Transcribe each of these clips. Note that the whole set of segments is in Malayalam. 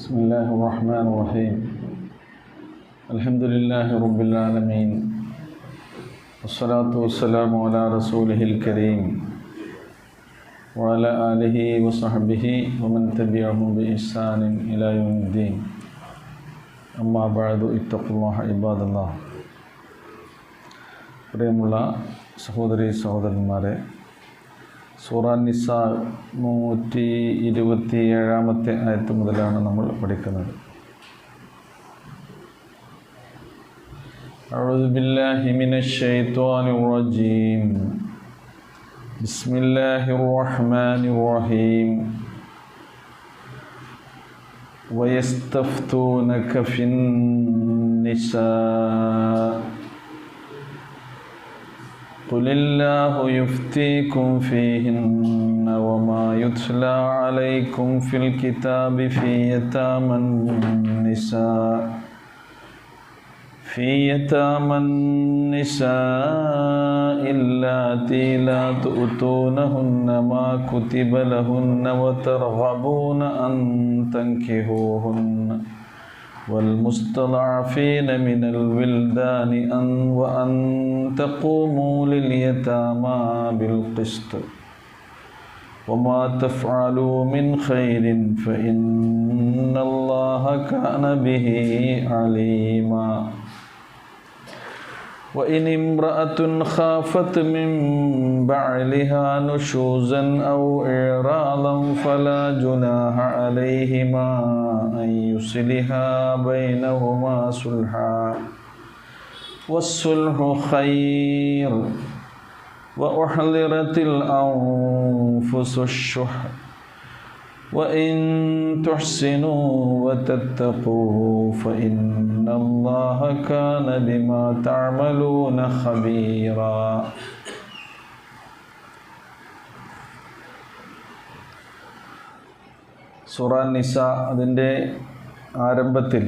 بسم الله الرحمن الرحيم الحمد لله رب العالمين والصلاة والسلام على رسوله الكريم وعلى آله وصحبه ومن تبعهم بإحسان إلى يوم الدين أما بعد اتقوا الله عباد الله. പ്രിയമുള്ള സഹോദരീ സഹോദരന്മാരെ, സൂറ നിസാ 127 ആയത്ത് മുതലാണ് നമ്മൾ പഠിക്കുന്നത്. അഊദു ബില്ലാഹി മിനശ് ശൈത്വാനിർ റജീം. ബിസ്മില്ലാഹിർ റഹ്മാനിർ റഹീം. വയസ്തഫ്തൂനക ഫിൻ നിസാ قل الله يفتيكم فيهن وما يتلى عليكم في الكتاب في يتامى النساء اللاتي لا تؤتونهن ما كتب لهن وترغبون أن تنكحوهن والمستضعفين من الولدان وأن تقوموا لليتامى بالقسط وما تفعلوا من خير فإن الله كان به عليما. وإن امرأة خافت من بعلها نشوزا أو إعراضا فلا جناح عليهما أن يصلحا بينهما صلحا والصلح خير وأحضرت الأنفس الشح وإن تحسنوا وتتقوا فإن الله كان بما تعملون خبيرا. സൂറ നിസാ അതിൻ്റെ ആരംഭത്തിൽ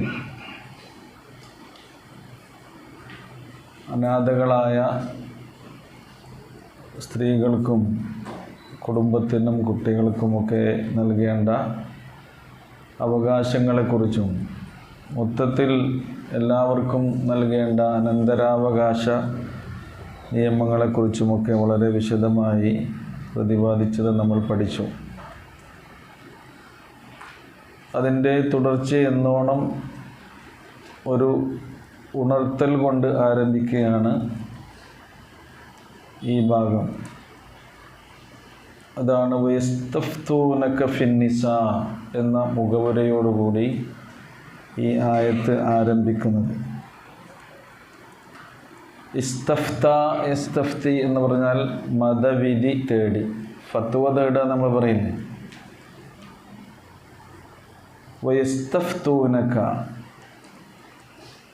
അനാഥകളായ സ്ത്രീകൾക്കും കുടുംബത്തിനും കുട്ടികൾക്കുമൊക്കെ നൽകേണ്ട അവകാശങ്ങളെക്കുറിച്ചും മൊത്തത്തിൽ എല്ലാവർക്കും നൽകേണ്ട അനന്തരാവകാശ നിയമങ്ങളെക്കുറിച്ചുമൊക്കെ വളരെ വിശദമായി പ്രതിപാദിച്ചത് നമ്മൾ പഠിച്ചു. അതിൻ്റെ തുടർച്ചയെന്നോണം ഒരു ഉണർത്തൽ കൊണ്ട് ആരംഭിക്കുകയാണ് ഈ ഭാഗം. അതാണ് വയസ്തഫ്തൂനക ഫിന്നിസാ എന്ന മുഖവുരയോടുകൂടി ഈ ആയത്ത് ആരംഭിക്കുന്നത്. ഇസ്തഫ്തി എന്ന് പറഞ്ഞാൽ മതവിധി തേടി, ഫത്വ തേടുക നമ്മൾ പറയുന്നത്. വയസ്തഫ്തൂനക,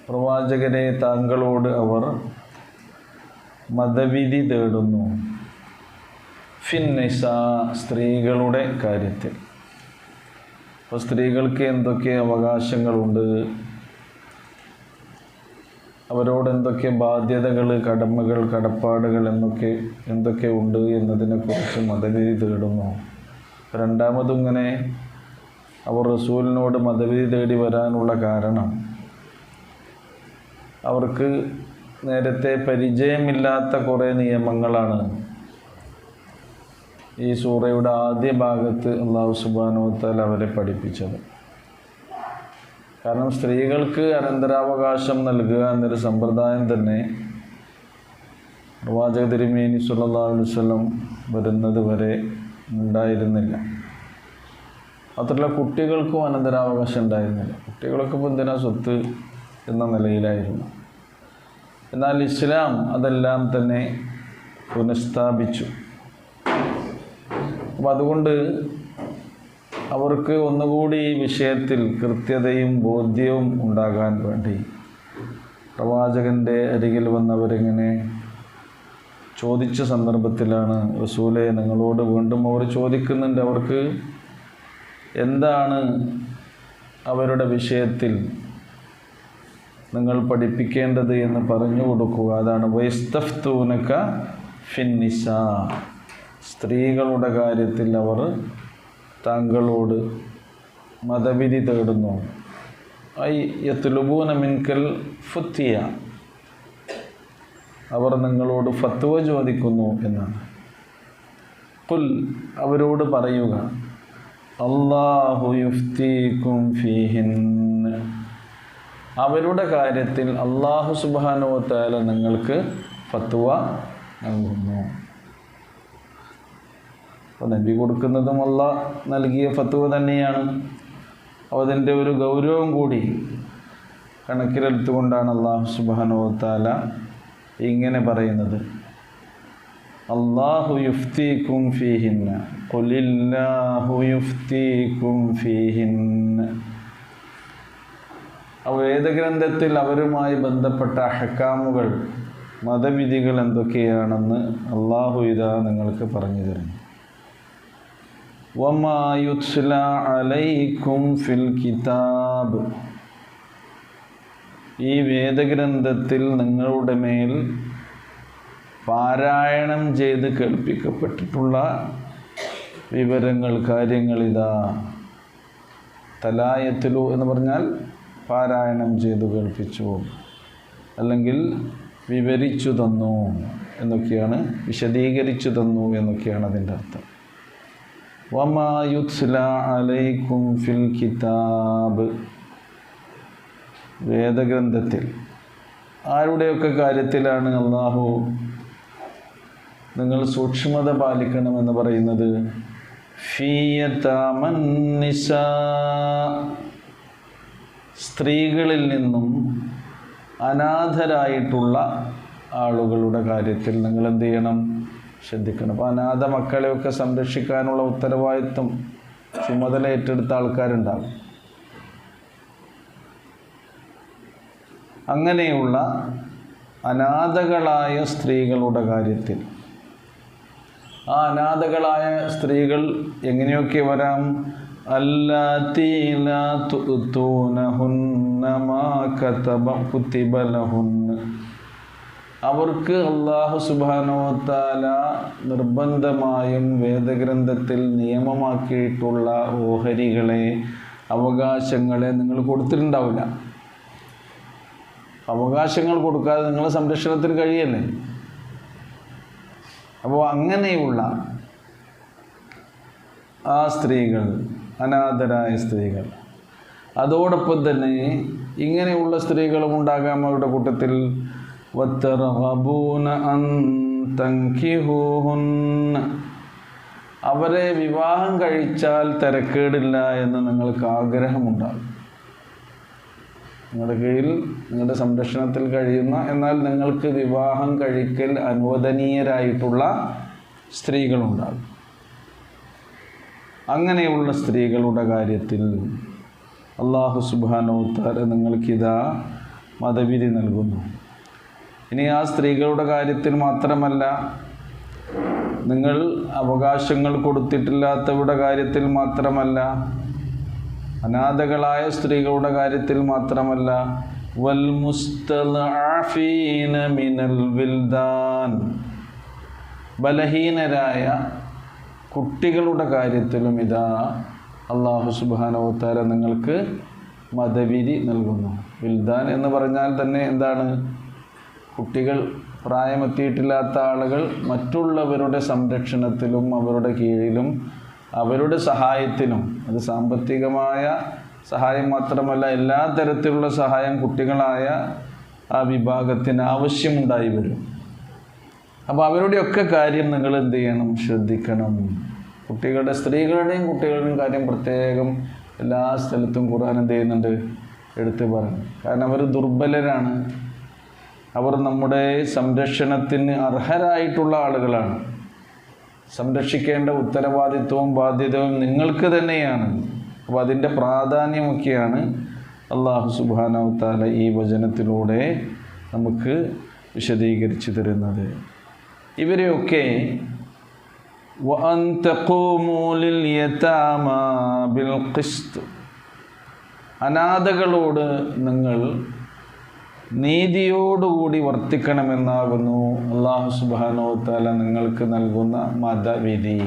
പ്രവാചകരെ താങ്കളോട് അവർ മതവിധി തേടുന്നു. ഫിന്നിസാ, സ്ത്രീകളുടെ കാര്യത്തിൽ. അപ്പോൾ സ്ത്രീകൾക്ക് എന്തൊക്കെ അവകാശങ്ങളുണ്ട്, അവരോട് എന്തൊക്കെ ബാധ്യതകൾ, കടമകൾ, കടപ്പാടുകൾ എന്തൊക്കെ ഉണ്ട് എന്നതിനെക്കുറിച്ച് മതവിധി തേടുന്നു. രണ്ടാമതും ഇങ്ങനെ അവർ റസൂലിനോട് മതവിധി തേടി വരാനുള്ള കാരണം അവർക്ക് നേരത്തെ പരിചയമില്ലാത്ത കുറേ നിയമങ്ങളാണ് ഈ സൂറയുടെ ആദ്യ ഭാഗത്ത് അല്ലാഹു സുബ്ഹാനഹു വ തആല അവരെ പഠിപ്പിച്ചത്. കാരണം സ്ത്രീകൾക്ക് അനന്തരാവകാശം നൽകുക എന്നൊരു സമ്പ്രദായം തന്നെ പ്രവാചക തിരുമേനി സ്വല്ലല്ലാഹു അലൈഹി വസല്ലം വരുന്നത് വരെ ഉണ്ടായിരുന്നില്ല. മാത്രമല്ല കുട്ടികൾക്കും അനന്തരാവകാശം ഉണ്ടായിരുന്നില്ല. കുട്ടികൾക്ക് ഇപ്പോൾ എന്തിനാ സ്വത്ത് എന്ന നിലയിലായിരുന്നു. എന്നാൽ ഇസ്ലാം അതെല്ലാം തന്നെ പുനഃസ്ഥാപിച്ചു. അപ്പോൾ അതുകൊണ്ട് അവർക്ക് ഒന്നുകൂടി ഈ വിഷയത്തിൽ കൃത്യതയും ബോധ്യവും ഉണ്ടാകാൻ വേണ്ടി പ്രവാചകൻ്റെ അരികിൽ വന്നവരിങ്ങനെ ചോദിച്ച സന്ദർഭത്തിലാണ് റസൂലെ, നിങ്ങളോട് വീണ്ടും അവർ ചോദിക്കുന്നുണ്ട്, അവർക്ക് എന്താണ് അവരുടെ വിഷയത്തിൽ നിങ്ങൾ പഠിപ്പിക്കേണ്ടത് എന്ന് പറഞ്ഞു കൊടുക്കുക. അതാണ് വയസ്തഫ്തൂനക ഫിന്നിസാ, സ്ത്രീകളുടെ കാര്യത്തിൽ അവർ താങ്കളോട് മതവിധി തേടുന്നു. ഐ യത്ലുബൂന മിൻകൽ ഫുത്തിയ, അവർ നിങ്ങളോട് ഫത്വ ചോദിക്കുന്നു എന്നാണ്. ഖുൽ, അവരോട് പറയുക, അല്ലാഹു യുഫ്തീകും ഫീഹിന്ന, അവരുടെ കാര്യത്തിൽ അല്ലാഹു സുബ്ഹാനഹു വ തആല നിങ്ങൾക്ക് ഫത്വ നൽകുന്നു. അപ്പോൾ നബി കൊടുക്കുന്നതും അല്ലാഹ് നൽകിയ ഫത്വ തന്നെയാണ്. അതിൻ്റെ ഒരു ഗൗരവം കൂടി കണക്കിലെടുത്തുകൊണ്ടാണ് അല്ലാഹു സുബ്ഹാനഹു വ തആല ഇങ്ങനെ പറയുന്നത്. അല്ലാഹു യുഫ്തീകും ഫീഹിന്ന ഖുലില്ലാഹു യുഫ്തീകും ഫീഹിന്ന. വേദഗ്രന്ഥത്തിൽ അവരുമായി ബന്ധപ്പെട്ട അഹ്കാമുകൾ, മതവിധികൾ എന്തൊക്കെയാണെന്ന് അല്ലാഹു ഇതാ നിങ്ങൾക്ക് പറഞ്ഞു തരുന്നു. വമാ യുത്ലാ അലൈക്കും ഫിൽ കിതാബ്, ഈ വേദഗ്രന്ഥത്തിൽ നിങ്ങളുടെ മേൽ പാരായണം ചെയ്ത് കേൾപ്പിക്കപ്പെട്ടിട്ടുള്ള വിവരങ്ങൾ, കാര്യങ്ങളിതാ. തലായത്തിലു എന്ന് പറഞ്ഞാൽ പാരായണം ചെയ്തു കേൾപ്പിച്ചു, അല്ലെങ്കിൽ വിവരിച്ചു തന്നു എന്നൊക്കെയാണ്, വിശദീകരിച്ചു തന്നു എന്നൊക്കെയാണ് അതിൻ്റെ അർത്ഥം. വമാ യുത്ലാ അലൈക്കും ഫിൽ കിതാബ്, വേദഗ്രന്ഥത്തിൽ ആരുടെയൊക്കെ കാര്യത്തിലാണ് അല്ലാഹു നിങ്ങൾ സൂക്ഷ്മത പാലിക്കണമെന്ന് പറയുന്നത്? ഫീ യതാമൻ നിസാ, സ്ത്രീകളിൽ നിന്നും അനാഥരായിട്ടുള്ള ആളുകളുടെ കാര്യത്തിൽ നിങ്ങൾ എന്ത് ചെയ്യണം? ശ്രദ്ധിക്കണം. അപ്പോൾ അനാഥ മക്കളെയൊക്കെ സംരക്ഷിക്കാനുള്ള ഉത്തരവാദിത്വം, ചുമതല ഏറ്റെടുത്ത ആൾക്കാരുണ്ടാകും. അങ്ങനെയുള്ള അനാഥകളായ സ്ത്രീകളുടെ കാര്യത്തിൽ, ആ അനാഥകളായ സ്ത്രീകൾ എങ്ങനെയൊക്കെ വരാം? അല്ലാത്തി ലാ തുഅ്തൂനഹുന്ന മാ കുതിബ ലഹുന്ന, അവർക്ക് അല്ലാഹു സുബ്ഹാനഹു വ തആല നിർബന്ധമായും വേദഗ്രന്ഥത്തിൽ നിയമമാക്കിയിട്ടുള്ള ഓഹരികളെ, അവകാശങ്ങളെ നിങ്ങൾ കൊടുത്തിട്ടുണ്ടാവില്ല. അവകാശങ്ങൾ കൊടുക്കാതെ നിങ്ങൾ സംരക്ഷണത്തിന് കഴിയല്ലേ? അപ്പോൾ അങ്ങനെയുള്ള ആ സ്ത്രീകൾ, അനാഥരായ സ്ത്രീകൾ, അതോടൊപ്പം തന്നെ ഇങ്ങനെയുള്ള സ്ത്രീകളും ഉണ്ടാകാം അവരുടെ കൂട്ടത്തിൽ. വത്തർഗബൂന അൻ തൻകിഹൂഹുന്ന, അവരെ വിവാഹം കഴിച്ചാൽ തിരക്കേടില്ല എന്ന് നിങ്ങൾക്ക് ആഗ്രഹമുണ്ടാകും. നിങ്ങളുടെ കീഴിൽ, നിങ്ങളുടെ സംരക്ഷണത്തിൽ കഴിയുന്ന, എന്നാൽ നിങ്ങൾക്ക് വിവാഹം കഴിക്കൽ അനുവദനീയരായിട്ടുള്ള സ്ത്രീകളുണ്ടാകും. അങ്ങനെയുള്ള സ്ത്രീകളുടെ കാര്യത്തിൽ അല്ലാഹു സുബ്ഹാനഹു വ തആല നിങ്ങൾക്കിതാ മതവിധി നൽകുന്നു. ഇനി ആ സ്ത്രീകളുടെ കാര്യത്തിൽ മാത്രമല്ല, നിങ്ങൾ അവകാശങ്ങൾ കൊടുത്തിട്ടില്ലാത്തവരുടെ കാര്യത്തിൽ മാത്രമല്ല, അനാഥകളായ സ്ത്രീകളുടെ കാര്യത്തിൽ മാത്രമല്ല, വൽ മുസ്തദ്അഫീന മിനൽ വിൽദാൻ, ബലഹീനരായ കുട്ടികളുടെ കാര്യത്തിലും ഇതാ അല്ലാഹു സുബ്ഹാനഹു വ തആല നിങ്ങൾക്ക് മതവിധി നൽകുന്നു. വിൽദാൻ എന്ന് പറഞ്ഞാൽ തന്നെ എന്താണ്? കുട്ടികൾ, പ്രായമെത്തിയിട്ടില്ലാത്ത ആളുകൾ മറ്റുള്ളവരുടെ സംരക്ഷണത്തിലും അവരുടെ കീഴിലും അവരുടെ സഹായത്തിനും, അത് സാമ്പത്തികമായ സഹായം മാത്രമല്ല, എല്ലാ തരത്തിലുള്ള സഹായം കുട്ടികളായ ആ വിഭാഗത്തിന് ആവശ്യമുണ്ടായി വരും. അപ്പോൾ അവരുടെയൊക്കെ കാര്യം നിങ്ങൾ എന്ത് ചെയ്യണം? ശ്രദ്ധിക്കണം. കുട്ടികളുടെ, സ്ത്രീകളുടെയും കുട്ടികളുടെയും കാര്യം പ്രത്യേകം എല്ലാ സ്ഥലത്തും ഖുർആൻ എന്ത് ചെയ്യുന്നുണ്ട്? എടുത്ത് പറയണം. കാരണം അവർ ദുർബലരാണ്, അവർ നമ്മുടെ സംരക്ഷണത്തിന് അർഹരായിട്ടുള്ള ആളുകളാണ്. സംരക്ഷിക്കേണ്ട ഉത്തരവാദിത്വവും ബാധ്യതയും നിങ്ങൾക്ക് തന്നെയാണ്. അപ്പോൾ അതിൻ്റെ പ്രാധാന്യമൊക്കെയാണ് അല്ലാഹു സുബ്ഹാനഹു വ തആല ഈ വചനത്തിലൂടെ നമുക്ക് വിശദീകരിച്ചു തരുന്നത്. ഇവരെയൊക്കെ വഅൻ തഖൂമൂ ലിൽ യതാമാ ബിൽ ഖിസ്ത്, അനാഥകളോട് നിങ്ങൾ നീതിയോടുകൂടി വർത്തിക്കണമെന്നാകുന്നു അല്ലാഹു സുബ്ഹാനഹു വ തആല നിങ്ങൾക്ക് നൽകുന്ന മതവിധി.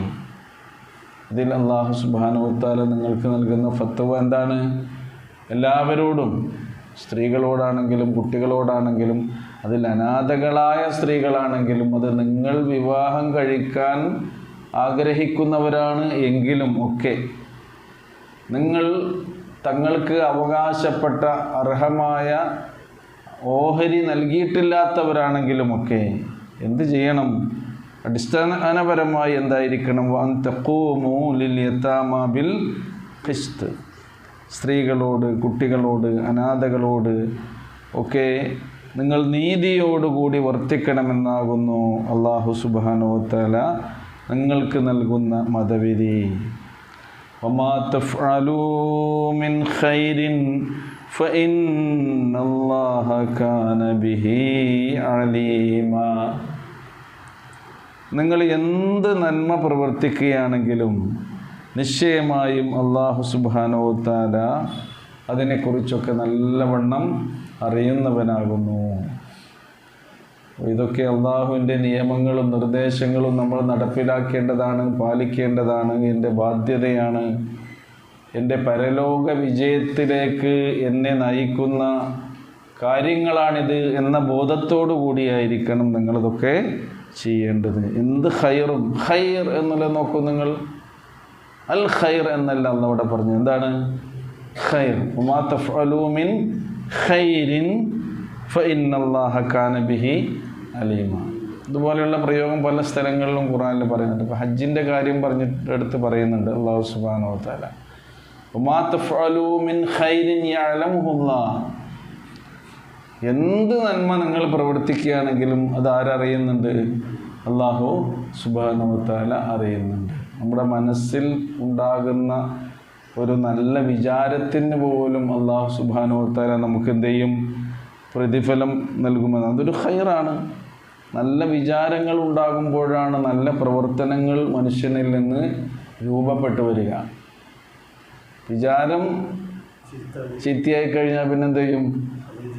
ഇതിൽ അല്ലാഹു സുബ്ഹാനഹു വ തആല നിങ്ങൾക്ക് നൽകുന്ന ഫത്വ എന്താണ്? എല്ലാവരോടും, സ്ത്രീകളോടാണെങ്കിലും കുട്ടികളോടാണെങ്കിലും, അതിൽ അനാഥകളായ സ്ത്രീകളാണെങ്കിലും, അത് നിങ്ങൾ വിവാഹം കഴിക്കാൻ ആഗ്രഹിക്കുന്നവരാണ് എങ്കിലും ഒക്കെ, നിങ്ങൾ തങ്ങൾക്ക് അവകാശപ്പെട്ട അർഹമായ ഓഹരി നൽകിയിട്ടില്ലാത്തവരാണെങ്കിലുമൊക്കെ എന്ത് ചെയ്യണം? അടിസ്ഥാനപരമായി എന്തായിരിക്കണം? വഅൻ തഖൂമു ലിൽ യതാമ ബിൽ ഖിസ്ത്. സ്ത്രീകളോട്, കുട്ടികളോട്, അനാഥകളോട് ഒക്കെ നിങ്ങൾ നീതിയോടുകൂടി വർത്തിക്കണമെന്നാകുന്നു അല്ലാഹു സുബ്ഹാനഹു വ തആല നിങ്ങൾക്ക് നൽകുന്ന മതവിധി. വമാ തഫ്അലൂ മിൻ ഖൈരിൻ ഫഇന്നല്ലാഹ കാന ബിഹി അലീമാ. നിങ്ങൾ എന്ത് നന്മ പ്രവർത്തിക്കുകയാണെങ്കിലും നിശ്ചയമായും അല്ലാഹു സുബ്ഹാനഹു വ തആല അതിനെക്കുറിച്ചൊക്കെ നല്ലവണ്ണം അറിയുന്നവനാകുന്നു. ഇതൊക്കെ അള്ളാഹുവിൻ്റെ നിയമങ്ങളും നിർദ്ദേശങ്ങളും നമ്മൾ നടപ്പിലാക്കേണ്ടതാണ്, പാലിക്കേണ്ടതാണ്, എൻ്റെ ബാധ്യതയാണ്. എൻ്റെ പരലോക വിജയത്തിലേക്ക് എന്നെ നയിക്കുന്ന കാര്യങ്ങളാണിത് എന്ന ബോധത്തോടു കൂടിയായിരിക്കണം നിങ്ങളിതൊക്കെ ചെയ്യേണ്ടത്. എന്ത് ഖൈറും, ഖൈർ എന്നുള്ളത് നോക്കൂ നിങ്ങൾ, അൽ ഖൈർ എന്നല്ല അന്നവിടെ പറഞ്ഞു. എന്താണ് ഖൈർ? വമാ തഫ്അലൂ മിൻ ഖൈരിൻ ഫഇന്നല്ലാഹ കാന ബിഹി അലീമ. ഇതുപോലെയുള്ള പ്രയോഗം പല സ്ഥലങ്ങളിലും ഖുർആനിൽ പറയുന്നുണ്ട്. ഇപ്പോൾ ഹജ്ജിൻ്റെ കാര്യം എടുത്ത് പറയുന്നുണ്ട് അല്ലാഹു സുബ്ഹാനഹു വ തആല, വമാ തഫ്അലൂ മിൻ ഖൈരിൻ യഅലമുഹുല്ലാഹ്. എന്ത് നന്മ നിങ്ങൾ പ്രവർത്തിക്കുകയാണെങ്കിലും അത് ആരറിയുന്നുണ്ട്? അല്ലാഹു സുബ്ഹാനഹു വ തആല അറിയുന്നുണ്ട്. നമ്മുടെ മനസ്സിൽ ഉണ്ടാകുന്ന ഒരു നല്ല വിചാരത്തിന് പോലും അല്ലാഹു സുബ്ഹാനഹു വ തആല നമുക്ക് എന്ത് ചെയ്യും? പ്രതിഫലം നൽകുമെന്ന്. അതൊരു ഖൈറാണ്. നല്ല വിചാരങ്ങൾ ഉണ്ടാകുമ്പോഴാണ് നല്ല പ്രവർത്തനങ്ങൾ മനുഷ്യനിൽ നിന്ന് രൂപപ്പെട്ടു വരിക. വിചാരം ചീത്തയായി കഴിഞ്ഞാൽ പിന്നെ എന്ത് ചെയ്യും?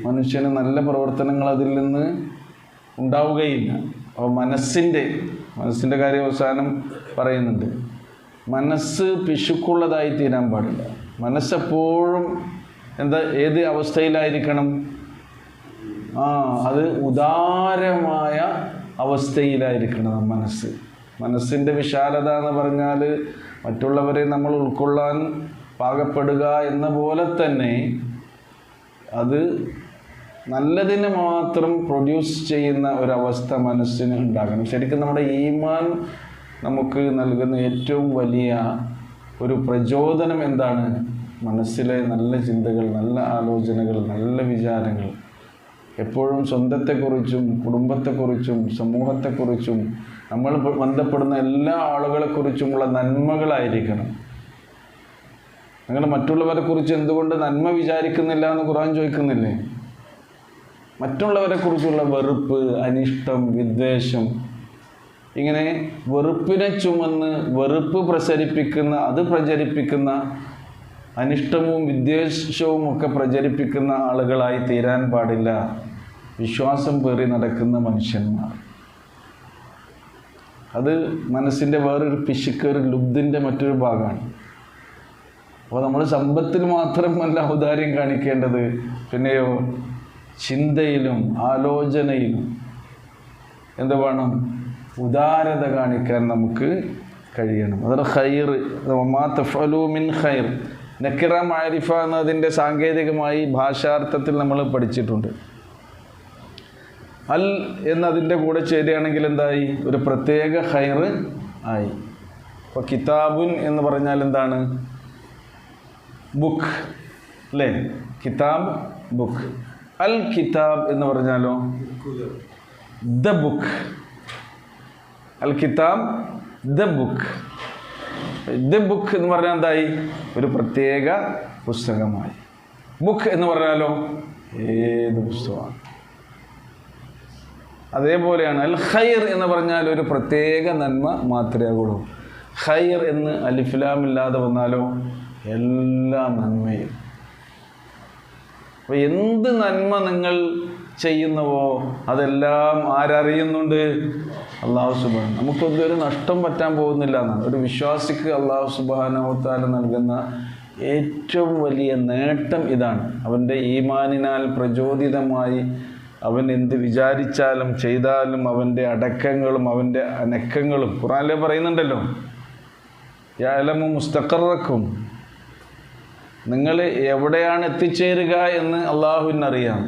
മനുഷ്യന് നല്ല പ്രവർത്തനങ്ങൾ അതിൽ നിന്ന് ഉണ്ടാവുകയില്ല. അപ്പോൾ മനസ്സിൻ്റെ കാര്യം അവസാനം പറയുന്നുണ്ട്. മനസ്സ് പിശുക്കുള്ളതായി തീരാൻ പാടില്ല. മനസ്സെപ്പോഴും ഏത് അവസ്ഥയിലായിരിക്കണം? അത് ഉദാരമായ അവസ്ഥയിലായിരിക്കണം മനസ്സിൻ്റെ വിശാലത എന്ന് പറഞ്ഞാൽ മറ്റുള്ളവരെ നമ്മൾ ഉൾക്കൊള്ളാൻ പാകപ്പെടുക എന്ന പോലെ തന്നെ അത് നല്ലതിന് മാത്രം പ്രൊഡ്യൂസ് ചെയ്യുന്ന ഒരവസ്ഥ മനസ്സിന് ഉണ്ടാകണം. ശരിക്കും നമ്മുടെ ഈമാൻ നമുക്ക് നൽകുന്ന ഏറ്റവും വലിയ ഒരു പ്രചോദനം എന്താണ്? മനസ്സിലെ നല്ല ചിന്തകൾ, നല്ല ആലോചനകൾ, നല്ല വിചാരങ്ങൾ. എപ്പോഴും സ്വന്തത്തെക്കുറിച്ചും കുടുംബത്തെക്കുറിച്ചും സമൂഹത്തെക്കുറിച്ചും നമ്മൾ ബന്ധപ്പെടുന്ന എല്ലാ ആളുകളെക്കുറിച്ചുമുള്ള നന്മകളായിരിക്കണം. നിങ്ങൾ മറ്റുള്ളവരെ കുറിച്ച് എന്തുകൊണ്ട് നന്മ വിചാരിക്കുന്നില്ല എന്ന് ഖുർആൻ ചോദിക്കുന്നില്ലേ? മറ്റുള്ളവരെ കുറിച്ചുള്ള വെറുപ്പ്, അനിഷ്ടം, വിദ്വേഷം, ഇങ്ങനെ വെറുപ്പിനെ ചുമന്ന് വെറുപ്പ് പ്രചരിപ്പിക്കുന്ന അനിഷ്ടവും വിദ്വേഷവും ഒക്കെ പ്രചരിപ്പിക്കുന്ന ആളുകളായി തീരാൻ പാടില്ല വിശ്വാസം പേറി നടക്കുന്ന മനുഷ്യന്മാർ. അത് മനസ്സിൻ്റെ വേറൊരു പിശുക്ക്, ഒരു ലുബ്ധിൻ്റെ മറ്റൊരു ഭാഗമാണ്. അപ്പോൾ നമ്മൾ സമ്പത്തിൽ മാത്രമല്ല ഔദാര്യം കാണിക്കേണ്ടത്, പിന്നെയോ ചിന്തയിലും ആലോചനയിലും എന്ത് വേണം? ഉദാരത കാണിക്കാൻ നമുക്ക് കഴിയണം. അതൊരു ഖൈർ. വമാ തഫ്അലൂ മിൻ ഖൈർ. നക്കിറ മഅരിഫ എന്നതിൻ്റെ സാങ്കേതികമായി ഭാഷാർത്ഥത്തിൽ നമ്മൾ പഠിച്ചിട്ടുണ്ട്. അൽ എന്നതിൻ്റെ കൂടെ ചേരുകയാണെങ്കിൽ എന്തായി? ഒരു പ്രത്യേക ഖൈർ ആയി. അപ്പോൾ കിതാബുൻ എന്ന് പറഞ്ഞാൽ എന്താണ്? ബുക്ക് അല്ലേ? കിതാബ്, ബുക്ക്. അൽ കിതാബ് എന്ന് പറഞ്ഞാലോ ദ ബുക്ക്. അൽ കിതാബ് ദ ബുക്ക്. ദ ബുക്ക് എന്ന് പറഞ്ഞാൽ എന്തായി? ഒരു പ്രത്യേക പുസ്തകമായി. ബുക്ക് എന്ന് പറഞ്ഞാലോ ഏത് പുസ്തകമാണ്. അതേപോലെയാണ് അൽ ഖൈർ എന്ന് പറഞ്ഞാൽ ഒരു പ്രത്യേക നന്മ മാത്രമേ ആകുള്ളൂ. ഖൈർ എന്ന് അലിഫ്ലാമില്ലാതെ വന്നാലോ എല്ലാ നന്മയും. അപ്പോൾ എന്ത് നന്മ നിങ്ങൾ ചെയ്യുന്നുവോ അതെല്ലാം ആരറിയുന്നുണ്ട്? അള്ളാഹു സുബ്ഹാനഹു നമുക്കൊന്നും ഒരു നഷ്ടം പറ്റാൻ പോകുന്നില്ല എന്നാണ്. ഒരു വിശ്വാസിക്ക് അള്ളാഹു സുബ്ഹാനഹു വ തആല നൽകുന്ന ഏറ്റവും വലിയ നേട്ടം ഇതാണ്. അവൻ്റെ ഈമാനിനാൽ പ്രചോദിതമായി അവൻ എന്ത് വിചാരിച്ചാലും ചെയ്താലും അവൻ്റെ അടക്കങ്ങളും അവൻ്റെ അനക്കങ്ങളും ഖുർആനിൽ പറയുന്നുണ്ടല്ലോ, യഅലമു മുസ്തഖറക്കും, നിങ്ങൾ എവിടെയാണ് എത്തിച്ചേരുക എന്ന് അള്ളാഹുവിനറിയാം.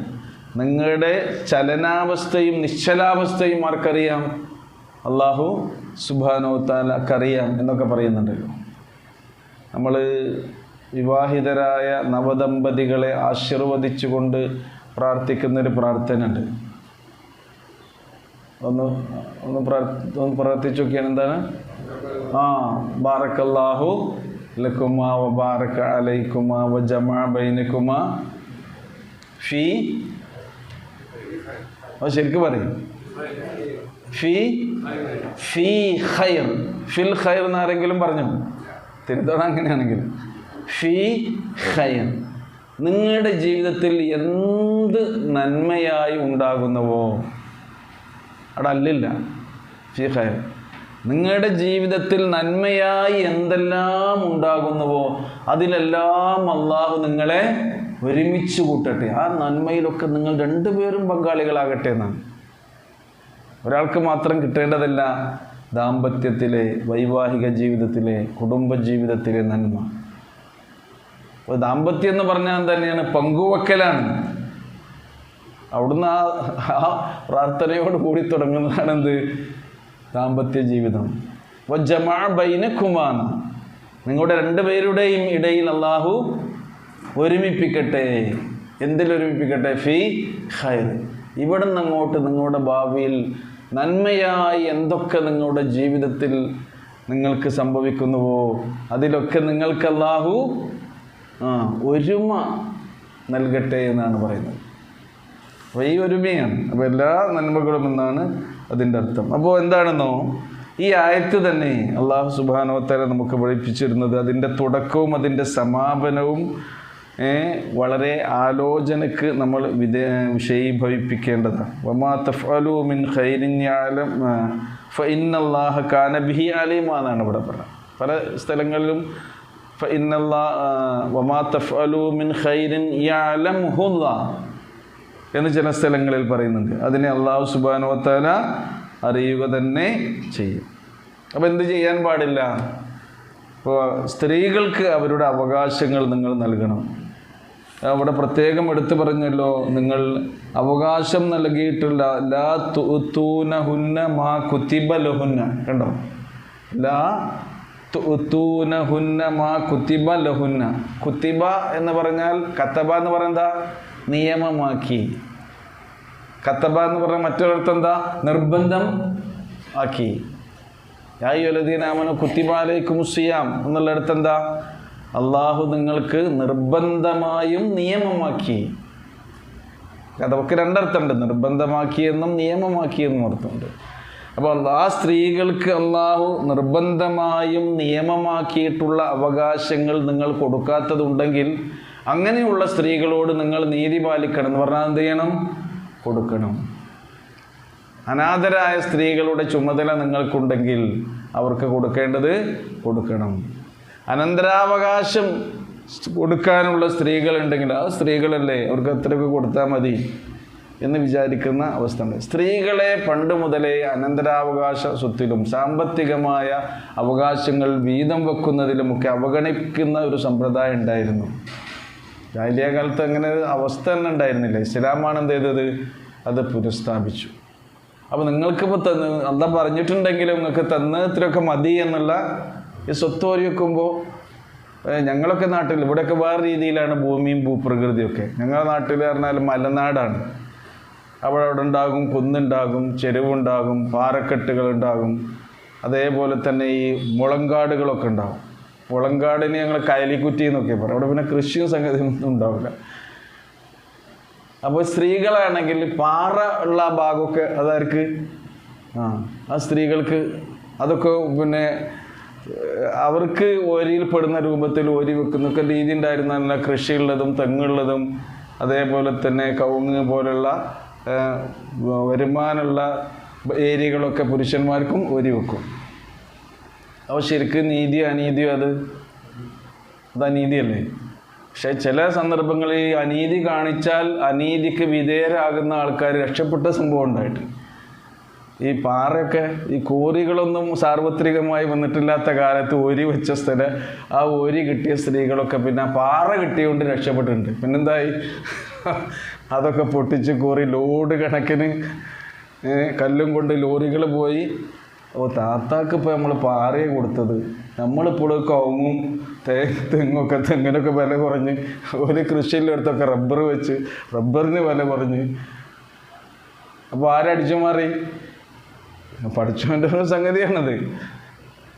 നിങ്ങളുടെ ചലനാവസ്ഥയും നിശ്ചലാവസ്ഥയും ആർക്കറിയാം? അള്ളാഹു സുബ്ഹാനഹു വ തആലക്കറിയാം എന്നൊക്കെ പറയുന്നുണ്ടല്ലോ. നമ്മൾ വിവാഹിതരായ നവദമ്പതികളെ ആശീർവദിച്ചുകൊണ്ട് പ്രാർത്ഥിക്കുന്നൊരു പ്രാർത്ഥന ഉണ്ട്. ഒന്ന് പ്രാർത്ഥിച്ചു നോക്കിയാണ്. എന്താണ്? ബാറക്കല്ലാഹു ലക്കുമാ വ ബാറക അലൈക്കുമാ വ ജമഅ ബൈനക്കുമാ ഫീ, ശരിക്കും പറയും, ഫീ ഖൈർ. ഫിൽ ഖൈർ എന്നാരെങ്കിലും പറഞ്ഞു തിരുത്തോണം. അങ്ങനെയാണെങ്കിൽ ഫീ ഖൈർ, നിങ്ങളുടെ ജീവിതത്തിൽ എന്ത് നന്മയായി ഉണ്ടാകുന്നുവോ, അവിടെ അല്ലില്ല, ഫീ ഖൈർ, നിങ്ങളുടെ ജീവിതത്തിൽ നന്മയായി എന്തെല്ലാം ഉണ്ടാകുന്നുവോ അതിലെല്ലാം അള്ളാഹു നിങ്ങളെ ഒരുമിച്ച് കൂട്ടട്ടെ. ആ നന്മയിലൊക്കെ നിങ്ങൾ രണ്ടുപേരും പങ്കാളികളാകട്ടെ എന്നാണ്. ഒരാൾക്ക് മാത്രം കിട്ടേണ്ടതല്ല ദാമ്പത്യത്തിലെ, വൈവാഹിക ജീവിതത്തിലെ, കുടുംബ ജീവിതത്തിലെ നന്മ. അപ്പോൾ ദാമ്പത്യം എന്ന് പറഞ്ഞാൽ തന്നെയാണ് പങ്കുവെക്കലാണ്. അവിടുന്ന് ആ പ്രാർത്ഥനയോട് കൂടി തുടങ്ങുന്നതാണ് എന്ത്? ദാമ്പത്യ ജീവിതം. വജമഅ ബൈനകുമാ, നിങ്ങളുടെ രണ്ടുപേരുടെയും ഇടയിൽ അള്ളാഹു ഒരുമിപ്പിക്കട്ടെ. എന്തിലൊരുമിപ്പിക്കട്ടെ? ഫീ ഖൈർ. ഇവിടെ നിന്ന് അങ്ങോട്ട് നിങ്ങളുടെ ഭാവിയിൽ നന്മയായി എന്തൊക്കെ നിങ്ങളുടെ ജീവിതത്തിൽ നിങ്ങൾക്ക് സംഭവിക്കുന്നുവോ അതിലൊക്കെ നിങ്ങൾക്ക് അള്ളാഹു ഒരുമ നൽകട്ടെ എന്നാണ് പറയുന്നത്. അപ്പോൾ ഈ ഒരുമയാണ്. അപ്പോൾ എല്ലാ നന്മകളും എന്നാണ് അതിൻ്റെ അർത്ഥം. അപ്പോൾ എന്താണെന്നോ, ഈ ആയത്ത് തന്നെ അള്ളാഹു സുബ്ഹാനഹു വ തആല നമുക്ക് പഠിപ്പിച്ചിരുന്നത് അതിൻ്റെ തുടക്കവും അതിൻ്റെ സമാപനവും വളരെ ആലോചനക്ക് നമ്മൾ വിഷയീഭവിപ്പിക്കേണ്ടതാണ്. വമാ തഫ്അലു മിൻ ഖൈരിൻ യഅലം ഫഇന്നല്ലാഹ കാന ബിഹി അലീമാ എന്നാണ് ഇവിടെ പറയുന്നത്. പല സ്ഥലങ്ങളിലും വമാ തഫ്അലു മിൻ ഖൈരിൻ യഅലംഹുല്ലാഹ് എന്ന് ചില സ്ഥലങ്ങളിൽ പറയുന്നുണ്ട്. അതിനെ അള്ളാഹു സുബ്ഹാനഹു വ തആല അറിയുക തന്നെ ചെയ്യും. അപ്പോൾ എന്ത് ചെയ്യാൻ പാടില്ല? ഇപ്പോൾ സ്ത്രീകൾക്ക് അവരുടെ അവകാശങ്ങൾ നിങ്ങൾ നൽകണം. അവിടെ പ്രത്യേകം എടുത്തു പറഞ്ഞല്ലോ, നിങ്ങൾ അവകാശം നൽകിയിട്ടുള്ള ലാ തുഅ്തൂനഹുന്ന മാ കുതിബ ലഹുന്ന. കണ്ടോ? ലാ തുഅ്തൂനഹുന്ന മാ കുതിബ ലഹുന്ന. കുതിബ എന്ന് പറഞ്ഞാൽ, കതബ എന്ന് പറയുന്നത് നിയമമാക്കി. കതബ എന്ന് പറഞ്ഞാൽ മറ്റൊരിടത്ത് എന്താ? നിർബന്ധം ആക്കി. യാ അയ്യുഹല്ലദീന ആമനൂ കുതിബ അലൈക്കുമുസ് സിയാം എന്നുള്ളിടത്ത് എന്താ? അള്ളാഹു നിങ്ങൾക്ക് നിർബന്ധമായും നിയമമാക്കി. അതൊക്കെ രണ്ടർത്ഥമുണ്ട്, നിർബന്ധമാക്കിയെന്നും നിയമമാക്കിയെന്നും അർത്ഥമുണ്ട്. അപ്പോൾ ആ സ്ത്രീകൾക്ക് അള്ളാഹു നിർബന്ധമായും നിയമമാക്കിയിട്ടുള്ള അവകാശങ്ങൾ നിങ്ങൾ കൊടുക്കാത്തതുണ്ടെങ്കിൽ അങ്ങനെയുള്ള സ്ത്രീകളോട് നിങ്ങൾ നീതി പാലിക്കണം എന്ന് പറഞ്ഞാൽ എന്ത് ചെയ്യണം? കൊടുക്കണം. അനാഥരായ സ്ത്രീകളുടെ ചുമതല നിങ്ങൾക്കുണ്ടെങ്കിൽ അവർക്ക് കൊടുക്കേണ്ടത് കൊടുക്കണം. അനന്തരാവകാശം കൊടുക്കാനുള്ള സ്ത്രീകളുണ്ടെങ്കിൽ ആ സ്ത്രീകളല്ലേ, അവർക്ക് എത്രയൊക്കെ കൊടുത്താൽ മതി എന്ന് വിചാരിക്കുന്ന അവസ്ഥ ഉണ്ട്. സ്ത്രീകളെ പണ്ട് മുതലേ അനന്തരാവകാശ സ്വത്തിലും സാമ്പത്തികമായ അവകാശങ്ങൾ വീതം വെക്കുന്നതിലുമൊക്കെ അവഗണിക്കുന്ന ഒരു സമ്പ്രദായം ഉണ്ടായിരുന്നു. ജാഹിലിയ്യ കാലത്ത് അങ്ങനെ ഒരു അവസ്ഥ തന്നെ ഉണ്ടായിരുന്നില്ല. ഇസ്ലാമാണ് എന്ത് ചെയ്തത്? അത് പുനഃസ്ഥാപിച്ചു. അപ്പോൾ നിങ്ങൾക്കിപ്പോൾ എന്താ പറഞ്ഞിട്ടുണ്ടെങ്കിലും നിങ്ങൾക്ക് ഇത്രയൊക്കെ മതി എന്നുള്ള ഈ സ്വത്ത് ഓരി വെക്കുമ്പോൾ, ഞങ്ങളൊക്കെ നാട്ടിൽ ഇവിടെയൊക്കെ വേറെ രീതിയിലാണ് ഭൂമിയും ഭൂപ്രകൃതിയൊക്കെ. ഞങ്ങളുടെ നാട്ടിൽ പറഞ്ഞാൽ മലനാടാണ്. അവിടെ ഉണ്ടാകും, കുന്നുണ്ടാകും, ചെരുവുണ്ടാകും, പാറക്കെട്ടുകളുണ്ടാകും. അതേപോലെ തന്നെ ഈ മുളങ്കാടുകളൊക്കെ ഉണ്ടാകും. മുളങ്കാടിന് ഞങ്ങൾ കയലിക്കുറ്റി എന്നൊക്കെ പറയും. അവിടെ പിന്നെ കൃഷിയും സംഗതിയൊന്നും ഉണ്ടാവില്ല. അപ്പോൾ സ്ത്രീകളാണെങ്കിൽ പാറ ഉള്ള ഭാഗമൊക്കെ അതാർക്ക് ആ സ്ത്രീകൾക്ക് അതൊക്കെ പിന്നെ അവർക്ക് ഓരിയിൽപ്പെടുന്ന രൂപത്തിൽ ഓരി വെക്കുന്നൊക്കെ രീതി ഉണ്ടായിരുന്നല്ല. കൃഷിയുള്ളതും തെങ്ങുള്ളതും അതേപോലെ തന്നെ കവുങ്ങ് പോലുള്ള വരുമാനമുള്ള ഏരിയകളൊക്കെ പുരുഷന്മാർക്കും ഓരി വെക്കും. അപ്പോൾ ശരിക്കും നീതിയോ അനീതിയോ അത് അനീതിയല്ലേ? പക്ഷെ ചില സന്ദർഭങ്ങളിൽ ഈ അനീതി കാണിച്ചാൽ അനീതിക്ക് വിധേയരാകുന്ന ആൾക്കാർ രക്ഷപ്പെട്ട സംഭവം ഉണ്ടായിട്ട്. ഈ പാറയൊക്കെ ഈ കോറികളൊന്നും സാർവത്രികമായി വന്നിട്ടില്ലാത്ത കാലത്ത് ഓരി വെച്ച സ്ഥലം ആ ഓരി കിട്ടിയ സ്ത്രീകളൊക്കെ പിന്നെ പാറ കിട്ടിയതുകൊണ്ട് രക്ഷപ്പെട്ടിട്ടുണ്ട്. പിന്നെന്തായി? അതൊക്കെ പൊട്ടിച്ച് കോറി ലോഡ് കണക്കിന് കല്ലും കൊണ്ട് ലോറികൾ പോയി. താത്താക്ക് ഇപ്പോൾ നമ്മൾ പാറയെ കൊടുത്തത്, നമ്മളിപ്പോൾ കവുങ്ങും തെങ്ങൊക്കെ വില കുറഞ്ഞ് ഒരു കൃഷിയിലെടുത്തൊക്കെ റബ്ബർ വെച്ച് റബ്ബറിന് വില കുറഞ്ഞ്. അപ്പോൾ ആരടിച്ചു മാറി? പഠിച്ചവൻ്റെ ഒരു സംഗതിയാണത്.